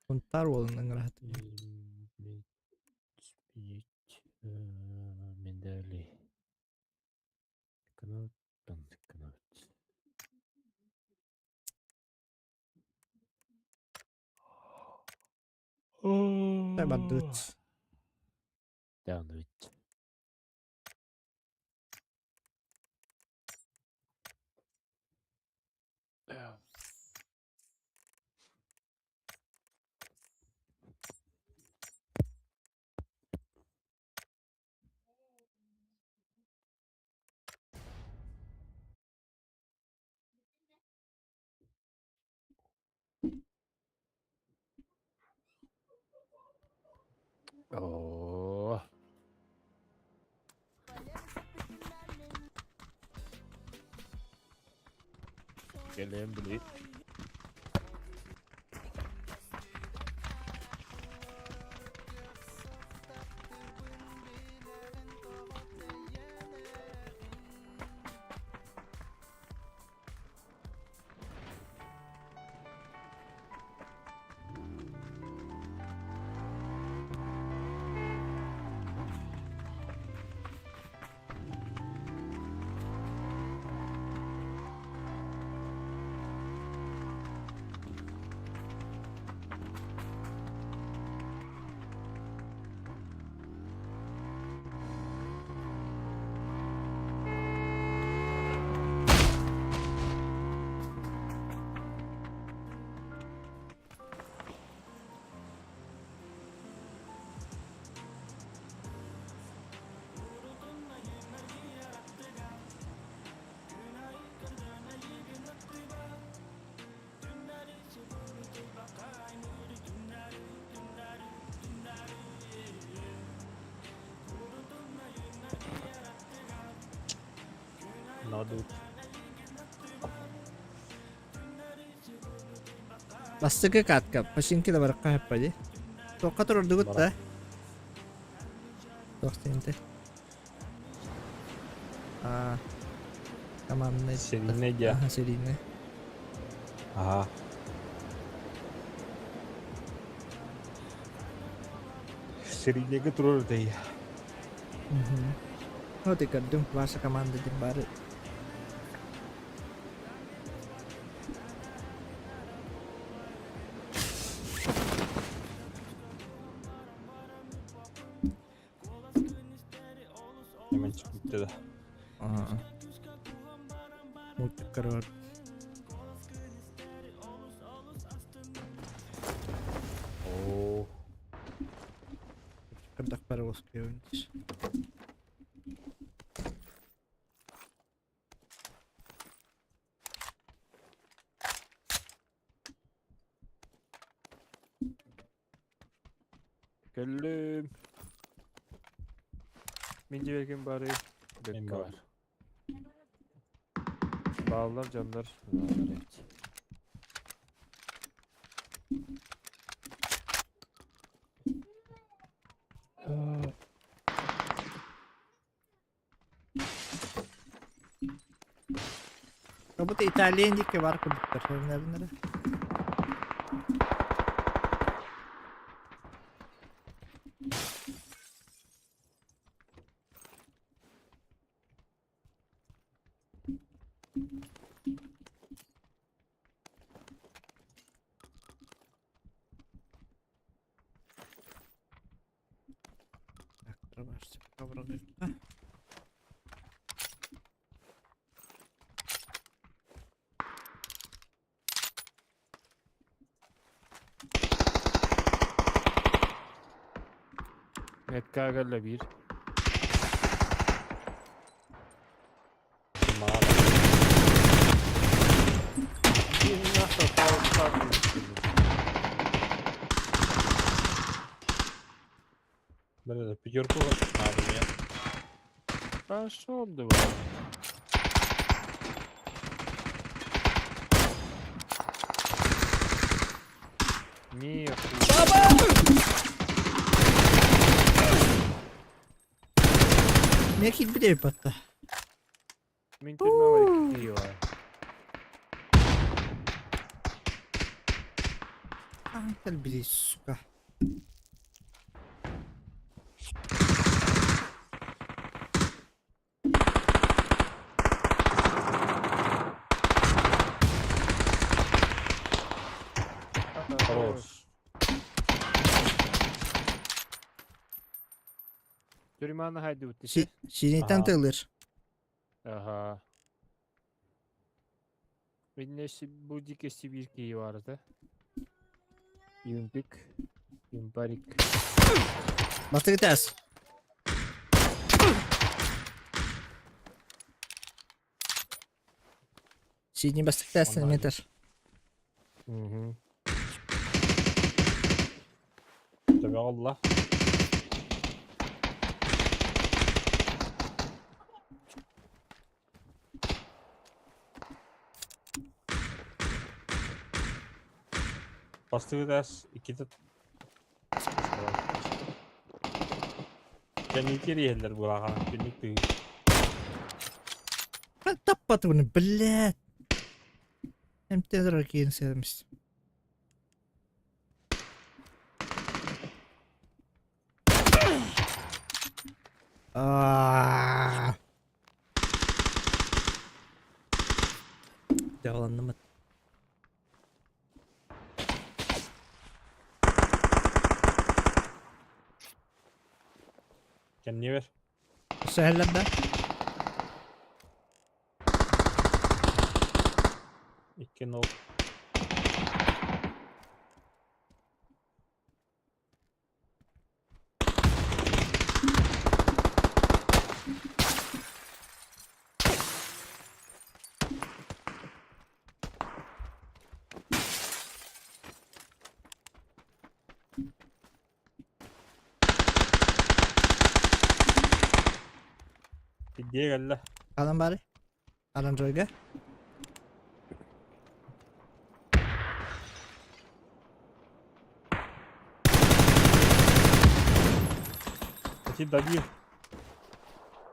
Untar bolun rahat. Спить. Медали. Kanat. Kanat. Saya badut. Devam et. Oh. Gelelim bile. Nadut. Basta ke katka. Pasin kita berkah apa aja. Toka turun dugut dah. Dost inte. Ah. Tamam ne? Seninle Aha seninle. Aha. Seninle götürür diye. Oh tiga dum bahasa kamanda di baru. Hemen çıkıp da. Ah. Mucho calor. Oh. Kedak para vos que antes. Geldim. Minci verkin bari. Benim Bekka var. var. Bağlar canlar. Bağlar evet. Kamu tuh İtalyan ke var konduktor. Bener-bener. Traktör başta kavradık da. Metkagerle bir. Mağara. Bir nasıl tavuklar. Böyle de pijorku var. Abi ya. Ben şu oldu bu. Niye yapıyorsun? Ne ki bir de patta. Mintirme var, iki iyi var. Gel biri suka. Хорош. Süleyman'ı haydi uttisi. Şinitan Aha. tığılır. Aha. Benim bu dikesi bir ki vardı. Yumpik. Yumparik. Bastı gitas. Şini bastı gitas Ondan meter. Hı hı. Tabii Allah. Bastığı ders 2'de. Ben ilk yeri yerler bu rakam. Günlük değil. Ben tapmadı bunu bled. Hem de rakiyeni sevmiştim. Aaaa. Devalandı mı? Kendine ver. Seherler ben. 2 no. Diye geldi. Alın bari. Alın Royga. Peki W.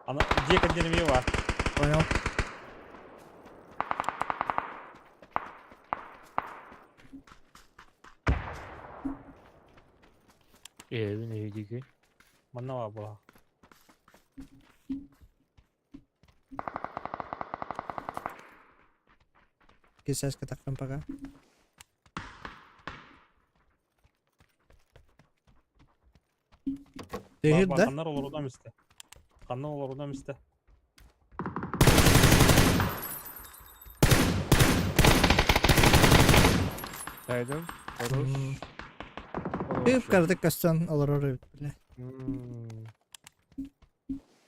Ana diye kendine var. Oyun. Evin evdeki. Bana var bu. Kisah katakan pakai. Zehir Bak de. kanlar olur oradan iste. Kanlar olur oradan iste. Saydım. Horoz. Hmm. Horoz. Bir kardık kastan olur oraya bile. Hmm.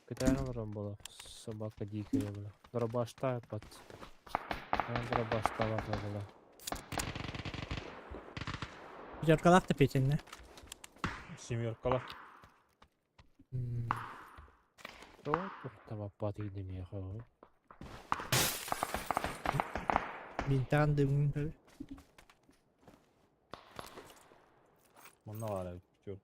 Bir tane alırım bunu. Собака дикая, бля. Дробашта под. Дробашта ладно, бля. Bir kalak da peçinle. Семеркала. Tamam patıydım ya. Bintang dừng thôi. Bana var abi. Çok.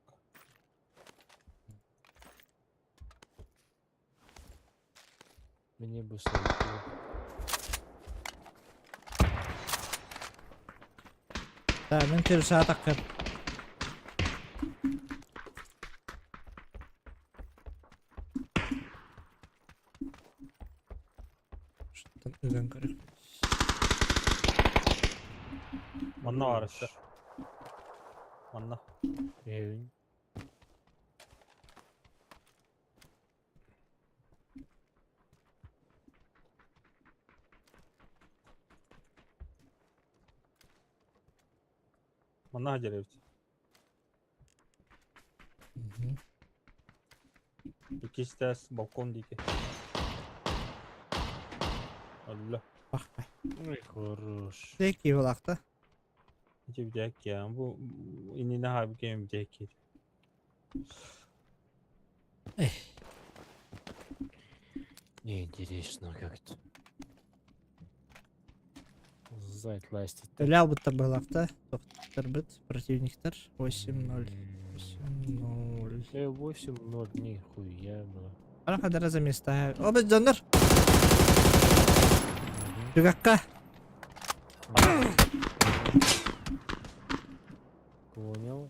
Meni bu sayısı. Ben terasa takar. Attım ögen kırık. Manna var işte. Manna. Evin. Manna hacer evde. İkisi de balkon dike. Allah. Bak be. Ой, хорош. Tek iyi bulakta. İyice bir dakika ya. Bu inine harbi game bir dakika. Неинтересно как-то. Зайт ластит. Öyle abutta bulakta. Doktor bit. Противниктер. 8-0. 8-0. 8-0, нихуя было. Ana kadar az места. O biz döndür. Tügakka. Понял.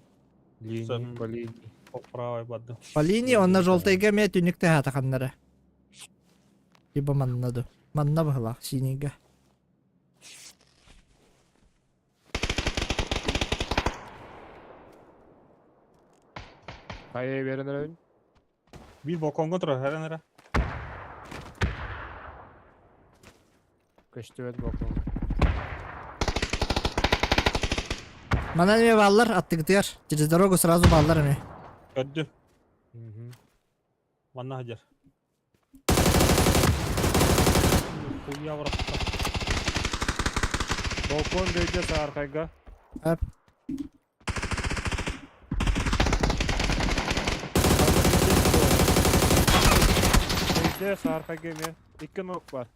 Линии, Сам- по линии. По правой баду. По линии он на желтыйга мен түнүктө атакандары. Либо маннаду. Манна была синийга. Kayaya verenler ön. Bir balkon kontrol her nere. Kaçtı evet bakalım. Мана неме баллар аттыгытыгар. Через дорогу сразу баллар эме. Öldü. Угу. Manna hacer. Хуя bıraktı. Balkon döyeceğiz arkaya. Hep. Döyeceğiz arkaya mı? İki nok var.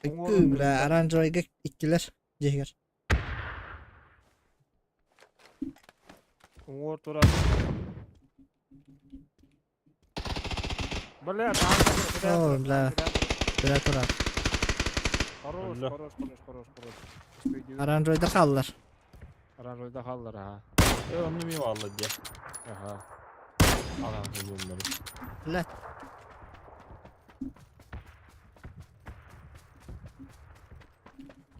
Икки бля оранжевыйга иккилер. Жегер. Уңор турат. Бля, О, бля. Бля тура. Хорош, Бля. хорош. Оранжевыйда калдылар. Aranjada kalır ha. Onu mi vallahi diye. Aha. Alan bunları. Бля.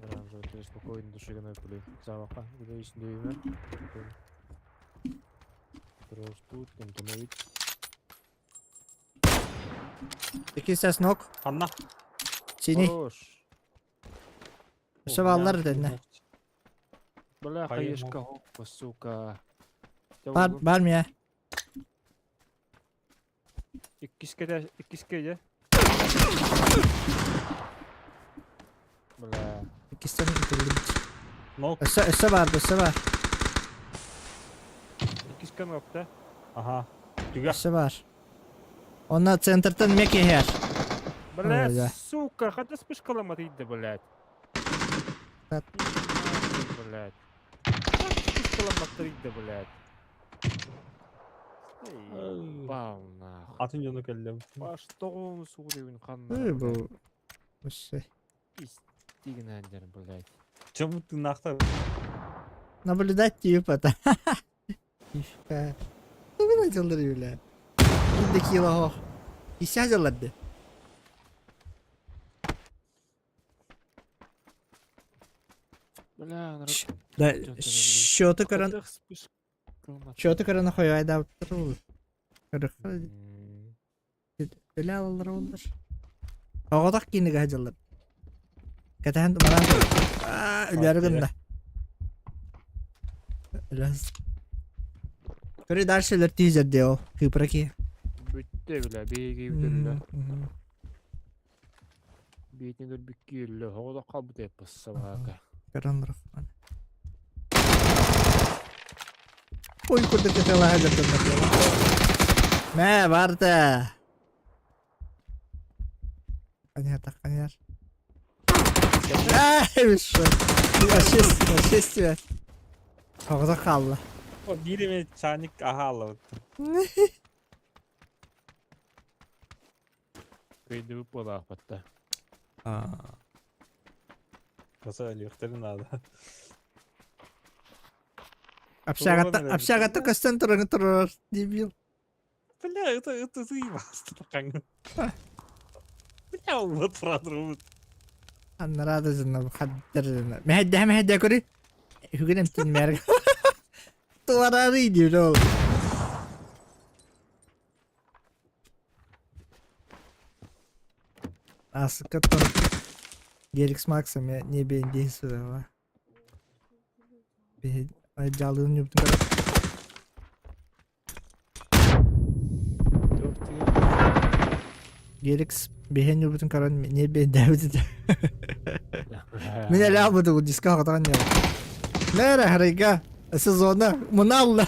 Aranjada спокойно душегана блин. Замаха, где есть дюйма. Просто тут, контонует. İki ses nok. Anla. Синий. Хорош. Все баллар дenne. Бля, Hayır, хаешка, хоппа, сука. Бар mı ya? İkisi de. Bля. İkisinden bitirdim. Nok. Öse vardı, öse var. İkisi nokta. Aha. Tüga. Öse var. Ona center'dan meki her. Бля, Ой, да. сука, хотя вспышка ломатыйды, блядь. Так. Блядь. Вспышка ломатыйды, блядь. Ай. Бау, нахуй. Atın canı kellerim. Баштоғын суыребін Ой, қанына. bu. Öse. Истигін әндер, блядь. Çabuk tırnakta. Наблюдать типа это. Фишка. Ну вы начали бля. Индики лохо. И сядалады. Бля, Да, счёты көрөн. вспышка ломатыйды. Счёты көрөн хой айда туру. Көрөк. Беле алалар болдур. Агадак киниге хажалар. Катан манан. Үлөр гынна. Раз. Көрө дальше тизер део. Кыпраки. Бүтті, бля, бейге бүтілі. Бейтін өл бүкке үлі. Оғда қалбыт еппіс сабаға. Көрөндөр. Ой, курдук кетела хажалар. Мә, барды. Понятно. Ай, что? Шесть тебя. Ağza kaldı. O birimi çanik aha aladı. Көйді бүп бола ақпатта. Nasıl ölüyor? Terin adı. Общагата көстен тұрыр. Дебил. Бля, это iyi bastı kanka. Bля, вот продрут. أنا هذا زنا بخدر مهدة كوري هو كده متنمر توارا ريدي لو Askıton Gerix Maxim ya niye beğendiği var. Bir acalığını yaptım kadar. Gerix beğeniyor bütün karan niye beğendiği de. Mina labudu bu diska katan ya. Nere harika. Siz ona munalla.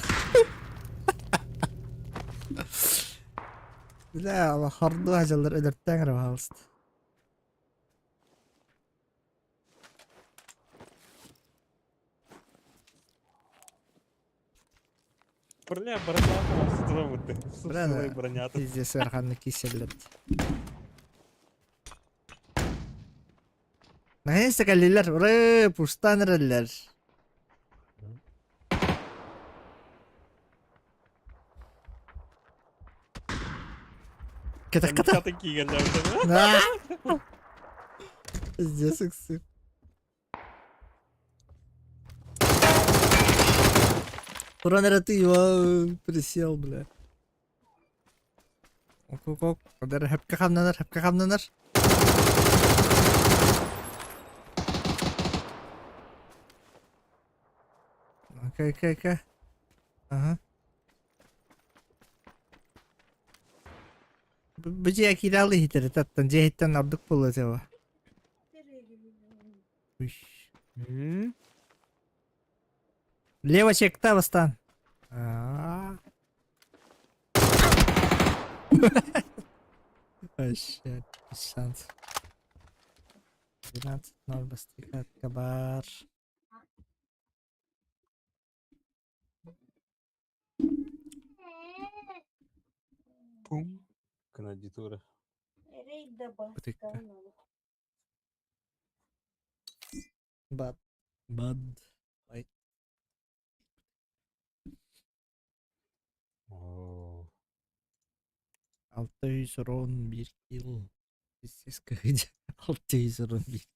لا والله خرطوها جل التانغر وهالست Броня, бронята. Силой Бля, бронята. пиздец сверханный киселет. Наконец-то калилер, ура, пустанерлер. Ката-ката. Çatı ki geldi. Пиздец иксы. Ура, ты его присел, бля. Ок. Удар, хепка хамнанар. Окей. Ага. Бıcı akiralı hitleri tattan cehitten aldık bulacağım. Лево чек Тавастан. Вообще, без шансов. 12-0 быстрее от Кабар. Пум. Канадитура. Bad. Like. Oo. 611 kill. Biz kıyıcı. 611.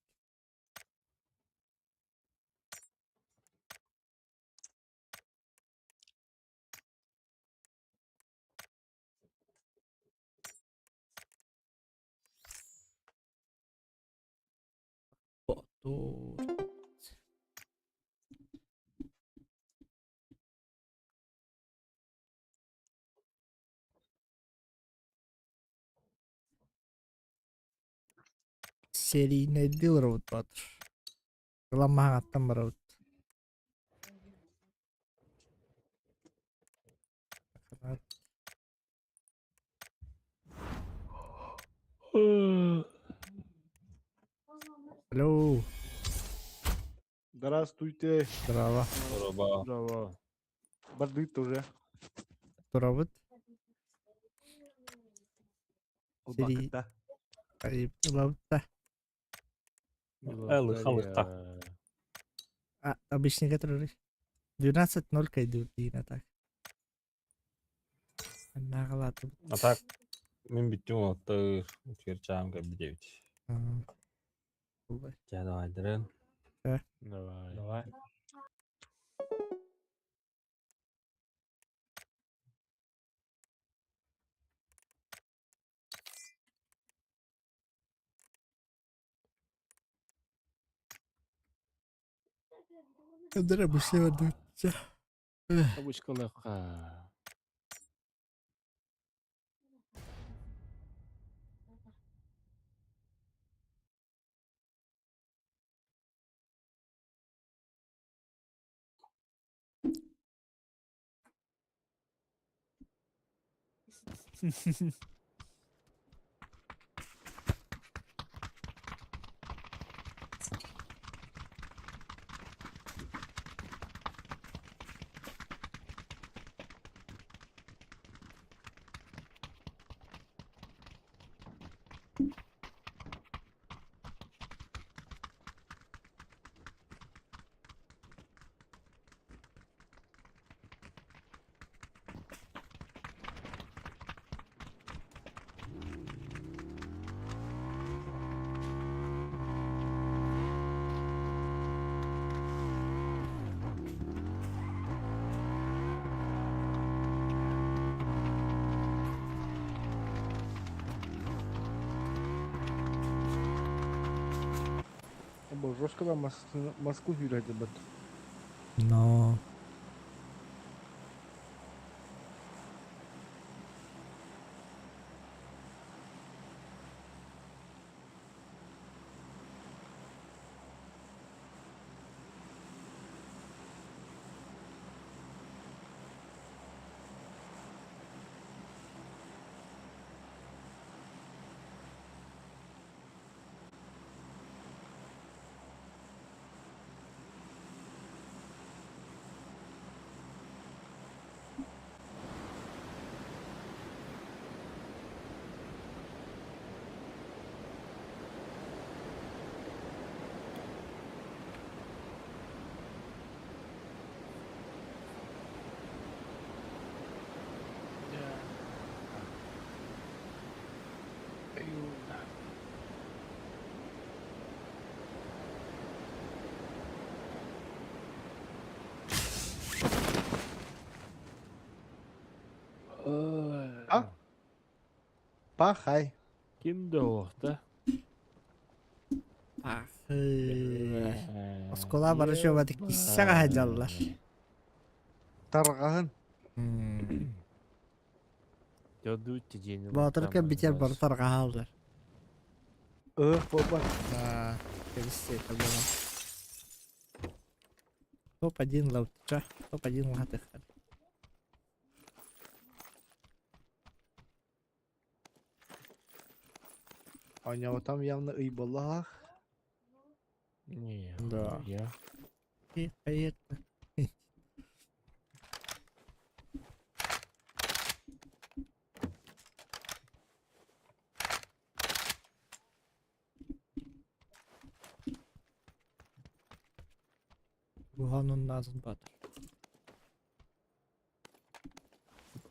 Doğru. Seri ne değil Raut Batur. Lama hangattan Raut. Hello. Здравствуйте. Здраво. Merhaba. Здорово. Барды тоже. Здравот. Сири. Убакта. Ayıp. Lavutta. Эл, халыхта. Обычный который. 12-0 кайду дейін атак. Нағылаты. А так, мен биттим отыр. Черчам кабидевич. Давай, Дрен. Давай. Kadar bu şey vardı. Табучкалыха. Бұл Жоскадан Москва үйрәді бұд. No. Пахай. Kimde o da? Oskola barışıyormadık. İşsene hacallar. Тарғағын. Dördü teceni. Batırken biter barı targa alır. Баба. Келіссе табылам. Топ-1 лаутча, топ-1 латыхар. Аня там явно ый болах. Не, Да. я. И поедно. Buhanın lazım batır.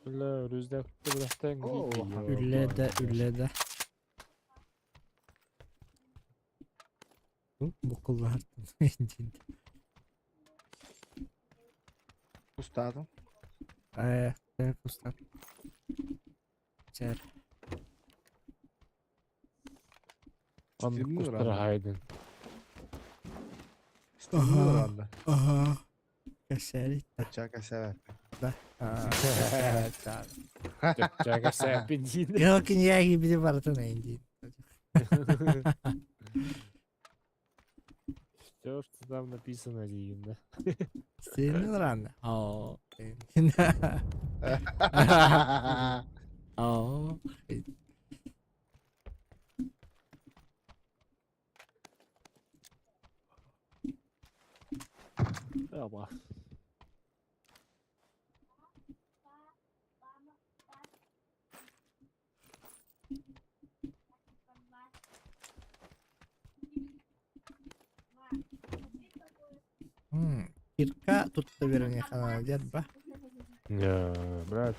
Böyle rüzgarda bıraktan gidiyor. Ülle de. Bu kullar. Устадым. Evet usta. Çer. Anlık kuşlara haydın. Ага. Aha. Keserit. Чака сәвәп. Evet abi. Çaka sepin yine. Yok ya gibi de vardı neydi? Что там написано Дина? Senin oranı. Oo. Oo. Ama. Kirka tuttu birini kanal ba. Ya, брат,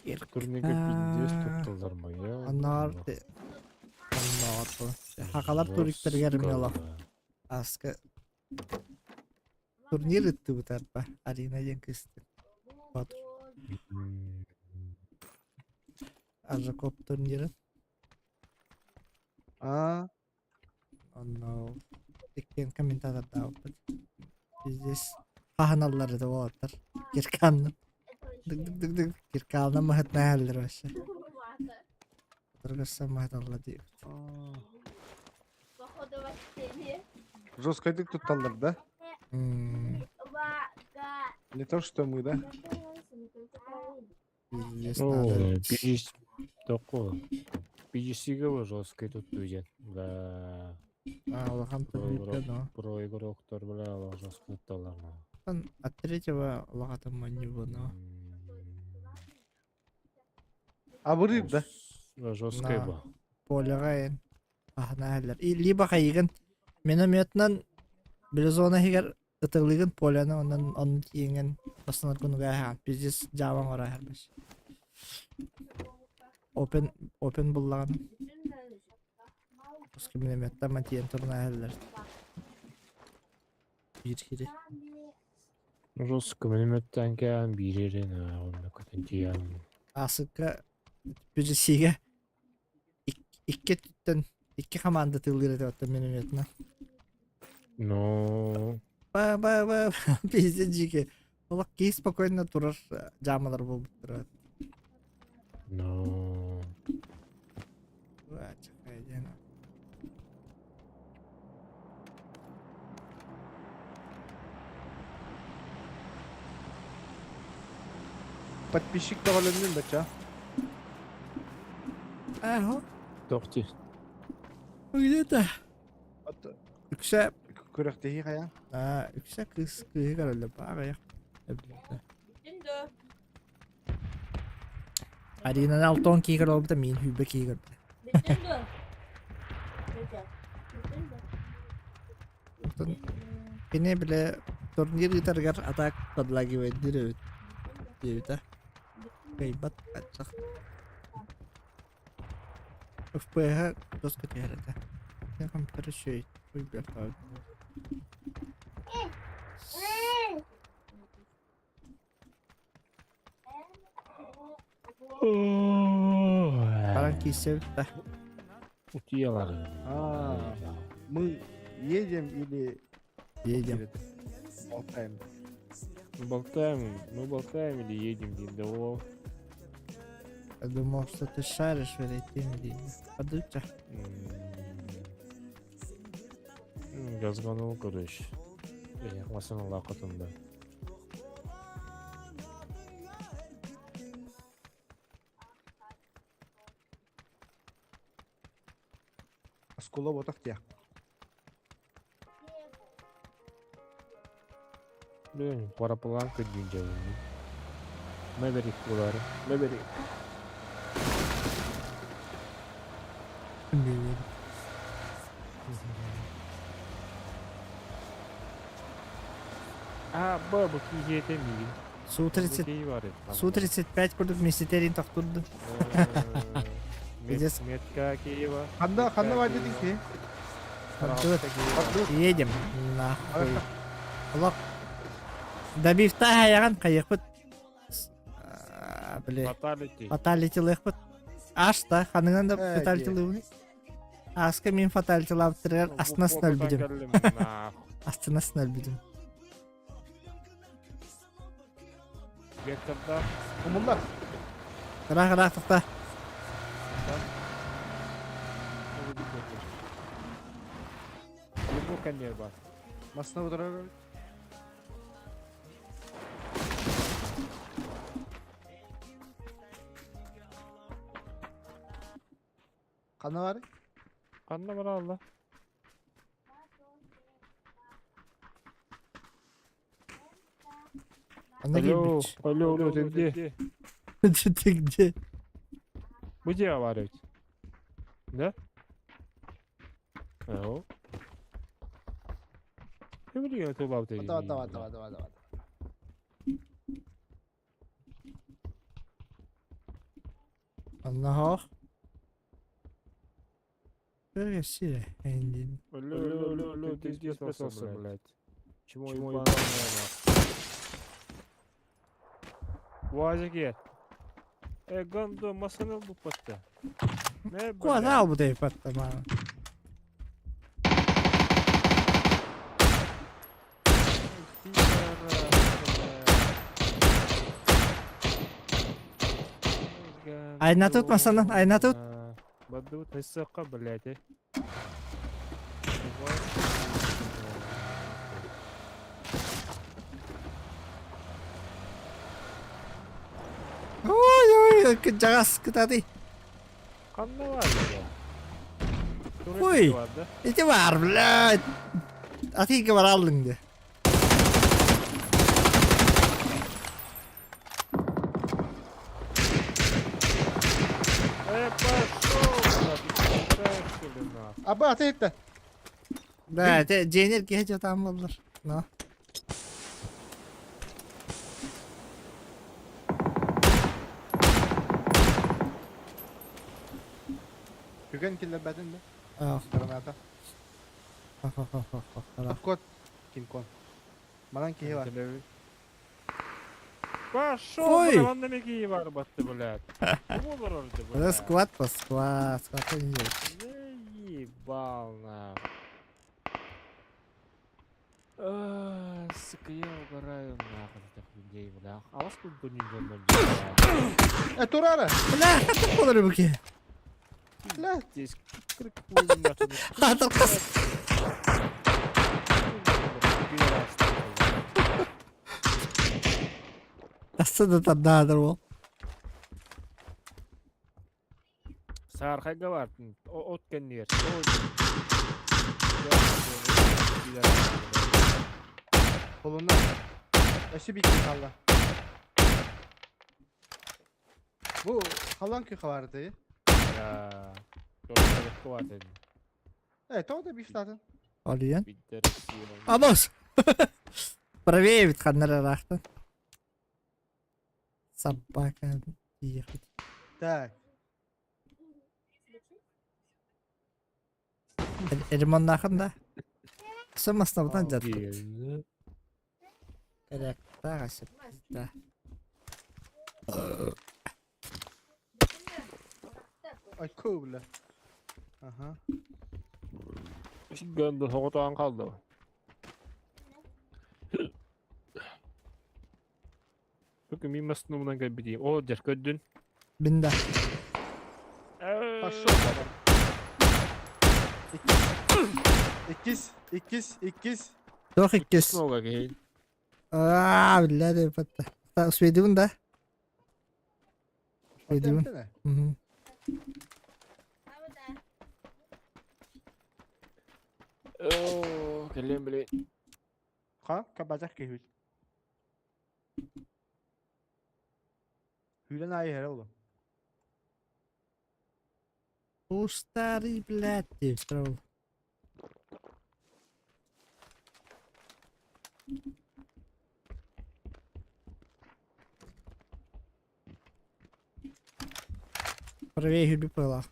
Kirka. турнеге пиздец топтолар ма я? Onlar de. Onlar bu. Hakalar turikler gelmiyorlar. Askı. Turnir etti bu tarafa. Arena yankıstı. Batur. Azakop turniri. А, Onlar. Dikken komentarlar da var. Biz Hahanalları da vardır. Kirkan'ın. Dık. Kirkan'la mahat ne haller başa. Turgasa mahat Allah diyor. жесткойдык тутталар да. Не то, что мы, да? Здесь О, надо. пиздец. Такое. Пиздециге var жесткой тут дүйден. Да. Allah'ım turnikte no. Про игроктор бля, алар жесткой тутталар. От третьего лохатым маневу, но. А бурит, да? Жесткой На. bu. Полярайн. Ahna haller. Либо кайгын. Минометнан bir zona higer ıtırlığın polyana onun yingen basınlar konu gayhan. Biz javan ora hermiş. Open bullagan. Eski minometten matiyen turna haller. Bir hiri. Жестко минометten keyin birerин, onu kötü diyen. Asıkka bir sige iki tütten iki komanda tılgır etti minometna. Ну, Ба, пиздеджики. Олак кей спокойно турар жамалар болуп турат. ну. Чакай жана. Подписчик да големдин бача. Ахо. Тохти. Где-то. Үксә. Көрөктеги кая? Үксә кыз кыйы каралды бага. Аринан алтон кийгер олуп да мен хүбе кийгер. Кене биле турнир итаргар атак подлагивает дирет. Диюта. Кайбат атсак. ФПХ доска терета. Я компьютер шей. Выбираю. Баран кисев да. Утиялар. Мы едем или Едем. болтаем? Мы болтаем или едем, дейді ол. Я думал, что ты шаришь в этой теме. Подуча. Жазган ол көрөш. Машина лақытында. Скула ботак тия. Блин, парапланка дүйінжауыны. Мэверик бұлары. Мэверик. Бабы киеті мейін. Су-35 курдук месетерин тактурду. Метка Киева. Канда бар дедин ки? Едем. Нахуй. Аллах. Добивта хаяган кайыкпыт. Бле. Фаталити. Фаталити лыхпыт. Ашта, ханыңан да фаталити лыгыны. Аска мен фаталити лаптыргар астына сынал бидим. Астына сынал бидим. Векторда. Умунда. Кыра тукта. Bu kanyer var. Masına отырар. Қана бар? Kanna var Allah. Ана келбич. Алло, ты где? Ты где? Где авария? Да? Ау. Ты блин, это бабка. Давай. Ана. Пересиле. Алло, ты где спасался, блядь? Чему ебаного? Вазике. Гандо, масаны bu patta. Ne Kuat al bu deyip hatta bana. Ayna tut masanın, ayna tut. Badut hissaka блядь. Ой, kejagas tadi. Kanna var ya. Ой. Itu var блядь. Ati ke var aldın de. Абba ata etti. Да, те Jenner gece tam olur. No. Köken killer bedin de. Ah, Granata. ah. Кот. Кинкон. Манан киһи бар. Пошел, Ой. блядь, он на миги var battı, блядь. Кому вороты, Это блядь? сквад по сквад не делать. Заебал, нахуй. Sıkıya uğrayım nahıda gündey bula. Alas bu dönünden Dur ara. La katıp olur bu ki. La. Disk kırık boyun yatını. Hatır kız. Aslında tanıdadır o. Sarkayga vardın. O ot kendiyer. Kolundan. Eşi bitti kalla. Bu halan ki vardı. Ya. Doğru var dedim. Evet o da bir zaten. Oluyor. Bir deresiyon. Amos. Правее ведь ханнара рахтан. Собака ехать. Так. Ремонт нахын да. Сам основдан жатты. Geldi. Керек та гасып. Да. Ay kovla. Aha. Şimdi soğutan kaldı. Bugün bir masnumundan gelbileyim. O der gördün. Бинда. Taş adam. İkiz. Doch ikkis. Snoga gel. Billahi fatta. Ta usvedun da. Usvedun. Mhm. Oo, gelen bile. Ha, kabacak ki hül. Hülen ayı her oğlum. Старый, блядь, ты встроил. Правее гюльбі пила.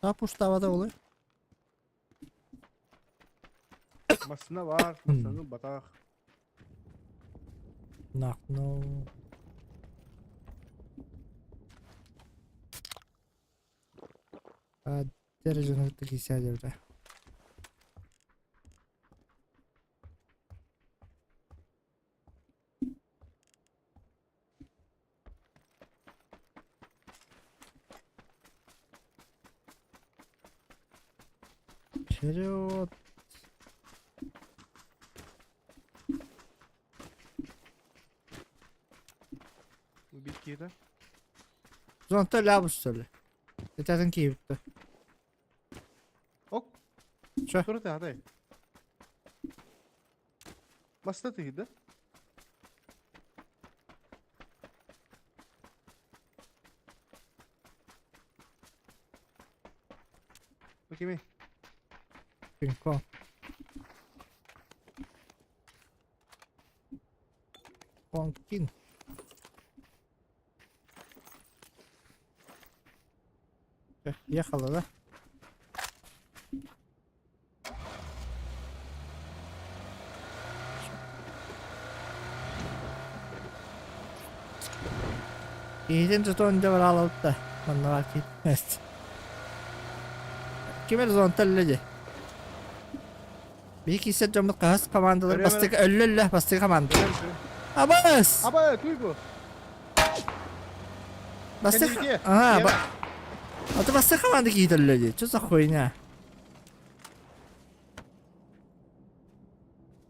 Daha puştavada oluyor. Masına var. Masanın batak. Nakno. Dereceni такие сядет, да. Вперед. Bir kere. Zonta labus söyle. Zaten keyifli. Ok. Şu. Dur da hadi. Masada tıydı. Bakayım. Пинком. Понкин. Ехала, да? Yedinci ton da var alıp da. Bana vakit. Evet. Kimer zontalladı. Bir iki set camlı kahas komandaları Öyle bastık öllülle bastık komandı. Öyle. Abas! Aba Duygu. Bastık. Kendi bitiyor. Aha Diğer- bak. Atı bastık komandı giydirledi. Çok хуйня.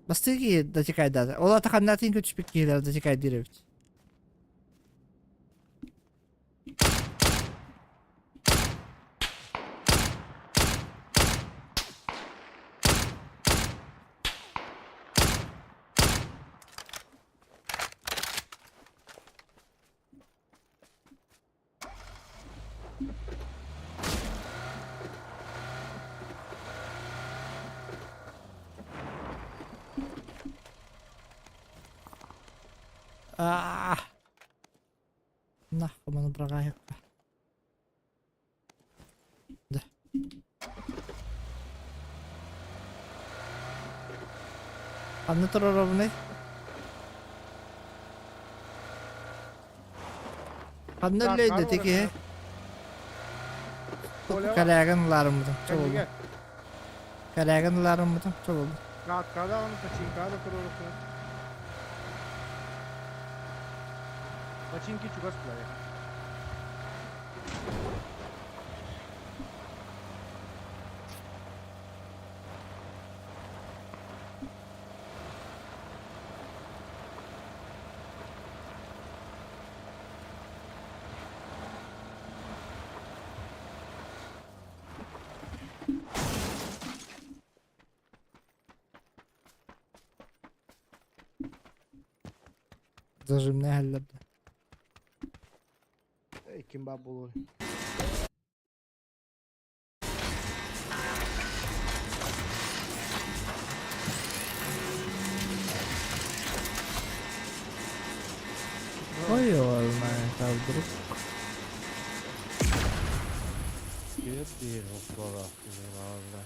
Bastık giy дотекай да. Ола таханнатын көтүшпек гийлер дотекай диревич. Nah, kemana berkaya? Dah. Anda terorong nih? Anda Saat öyleydi var teki. orası. Öyle var. Kalayanlarım mıdır? Çok Kendi oldu. gel. Kalayanlarım mıdır? Çok oldu. Rahat kada onu Pachinka da tur orası. Pachinki чугас плая. Zajim ne hallerde? Kim bab olur. Koyuyorlar kaldırıp. Bir hoppala. Bizim ağzına.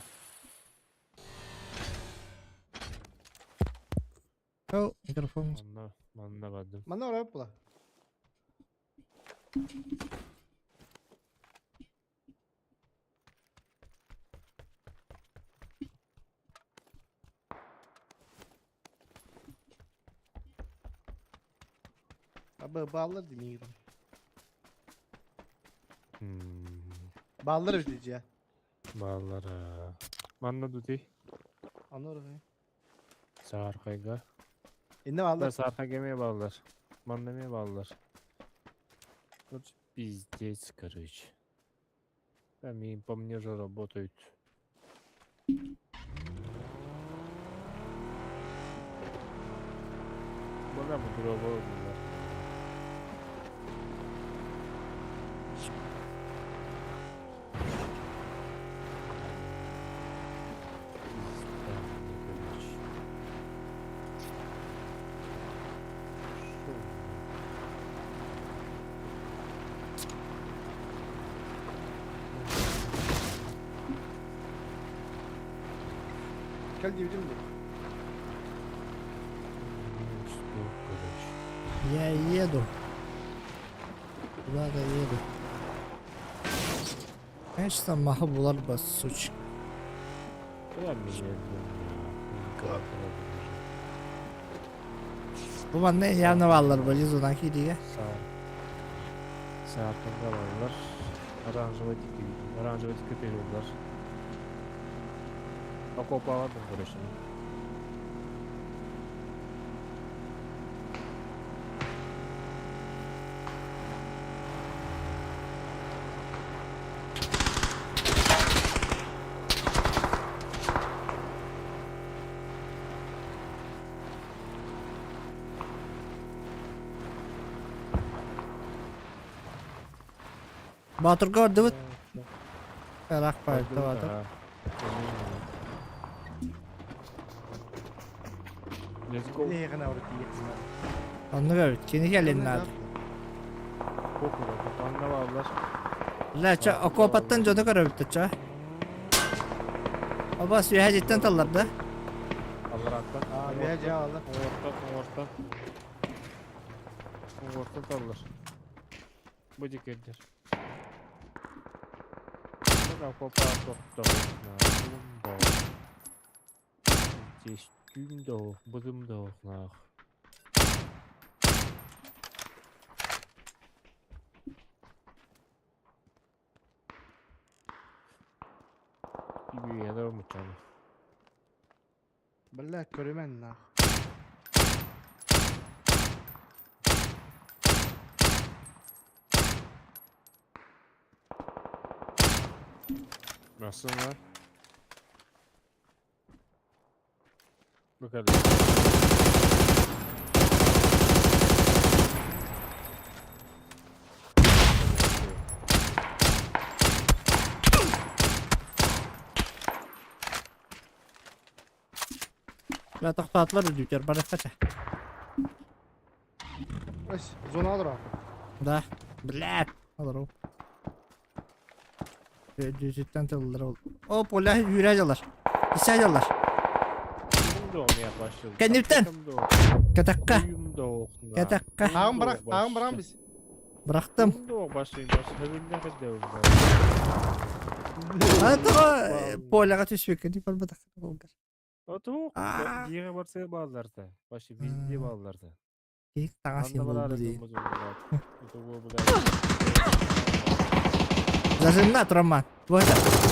Oh, mikrofon. Anlamadım. Mana oraya pula. Abi bağlar dinliyorum. Bağlar ödeyeceğiz ya. Bağlara. Manna duti. Anı oraya. Sarkayga. Ne Da bağlar? sarka gemeye bağlar. Mandemeye bağlar. Вот пиздец, короче. Там и по мне же работают. Bana bu drop'u bunlar. Gel diyebilir miyim? Я еду. Куда-то еду. Конечно, могу буlar бас суч. Я меня Bu bana yanı varlar böyle zonaki diye. Sarkında varlar. Aranjavatik yapıyorlar. Окопа aldım burasını. Batur gördü mü? Merak parkta Batur. Let's go. Ne yakın oraya diyeceksin. Onu gördü. Kendi gelin nerede? Kokulu. Anla varlar. Laça okopattan canı görebildi ça. Baba suya cidden tallardı. Allah attan. Aa bir hacı aldı. Orta alır. Bu dikkatir. Bak kopa topta. Здесь тюндо, будем дохнах. Bir yana mı canım? Bella körümen la. Nasıl lan? Bu kadar. Lah tak patlar udah jar pada kaca. Зона алыр. Да. Блядь. Алар. Düzütten tırılır ol. O pola yürüyorlar. İçeriyorlar. Kimde olmaya başladı? Kendimden. Kimde o? Katakka. Uyumda okna. Katakka. Ağın bırak biz. Bıraktım. Kimde o başlayın başlayın. Ne kadar oldu? Hadi pola düşmek. Ne var badak. Oto. Aa. Yere varsa bağlarda. Başı bizde bağlarda. İlk sana sen oldu değil. Зажимна, Роман. Вот так.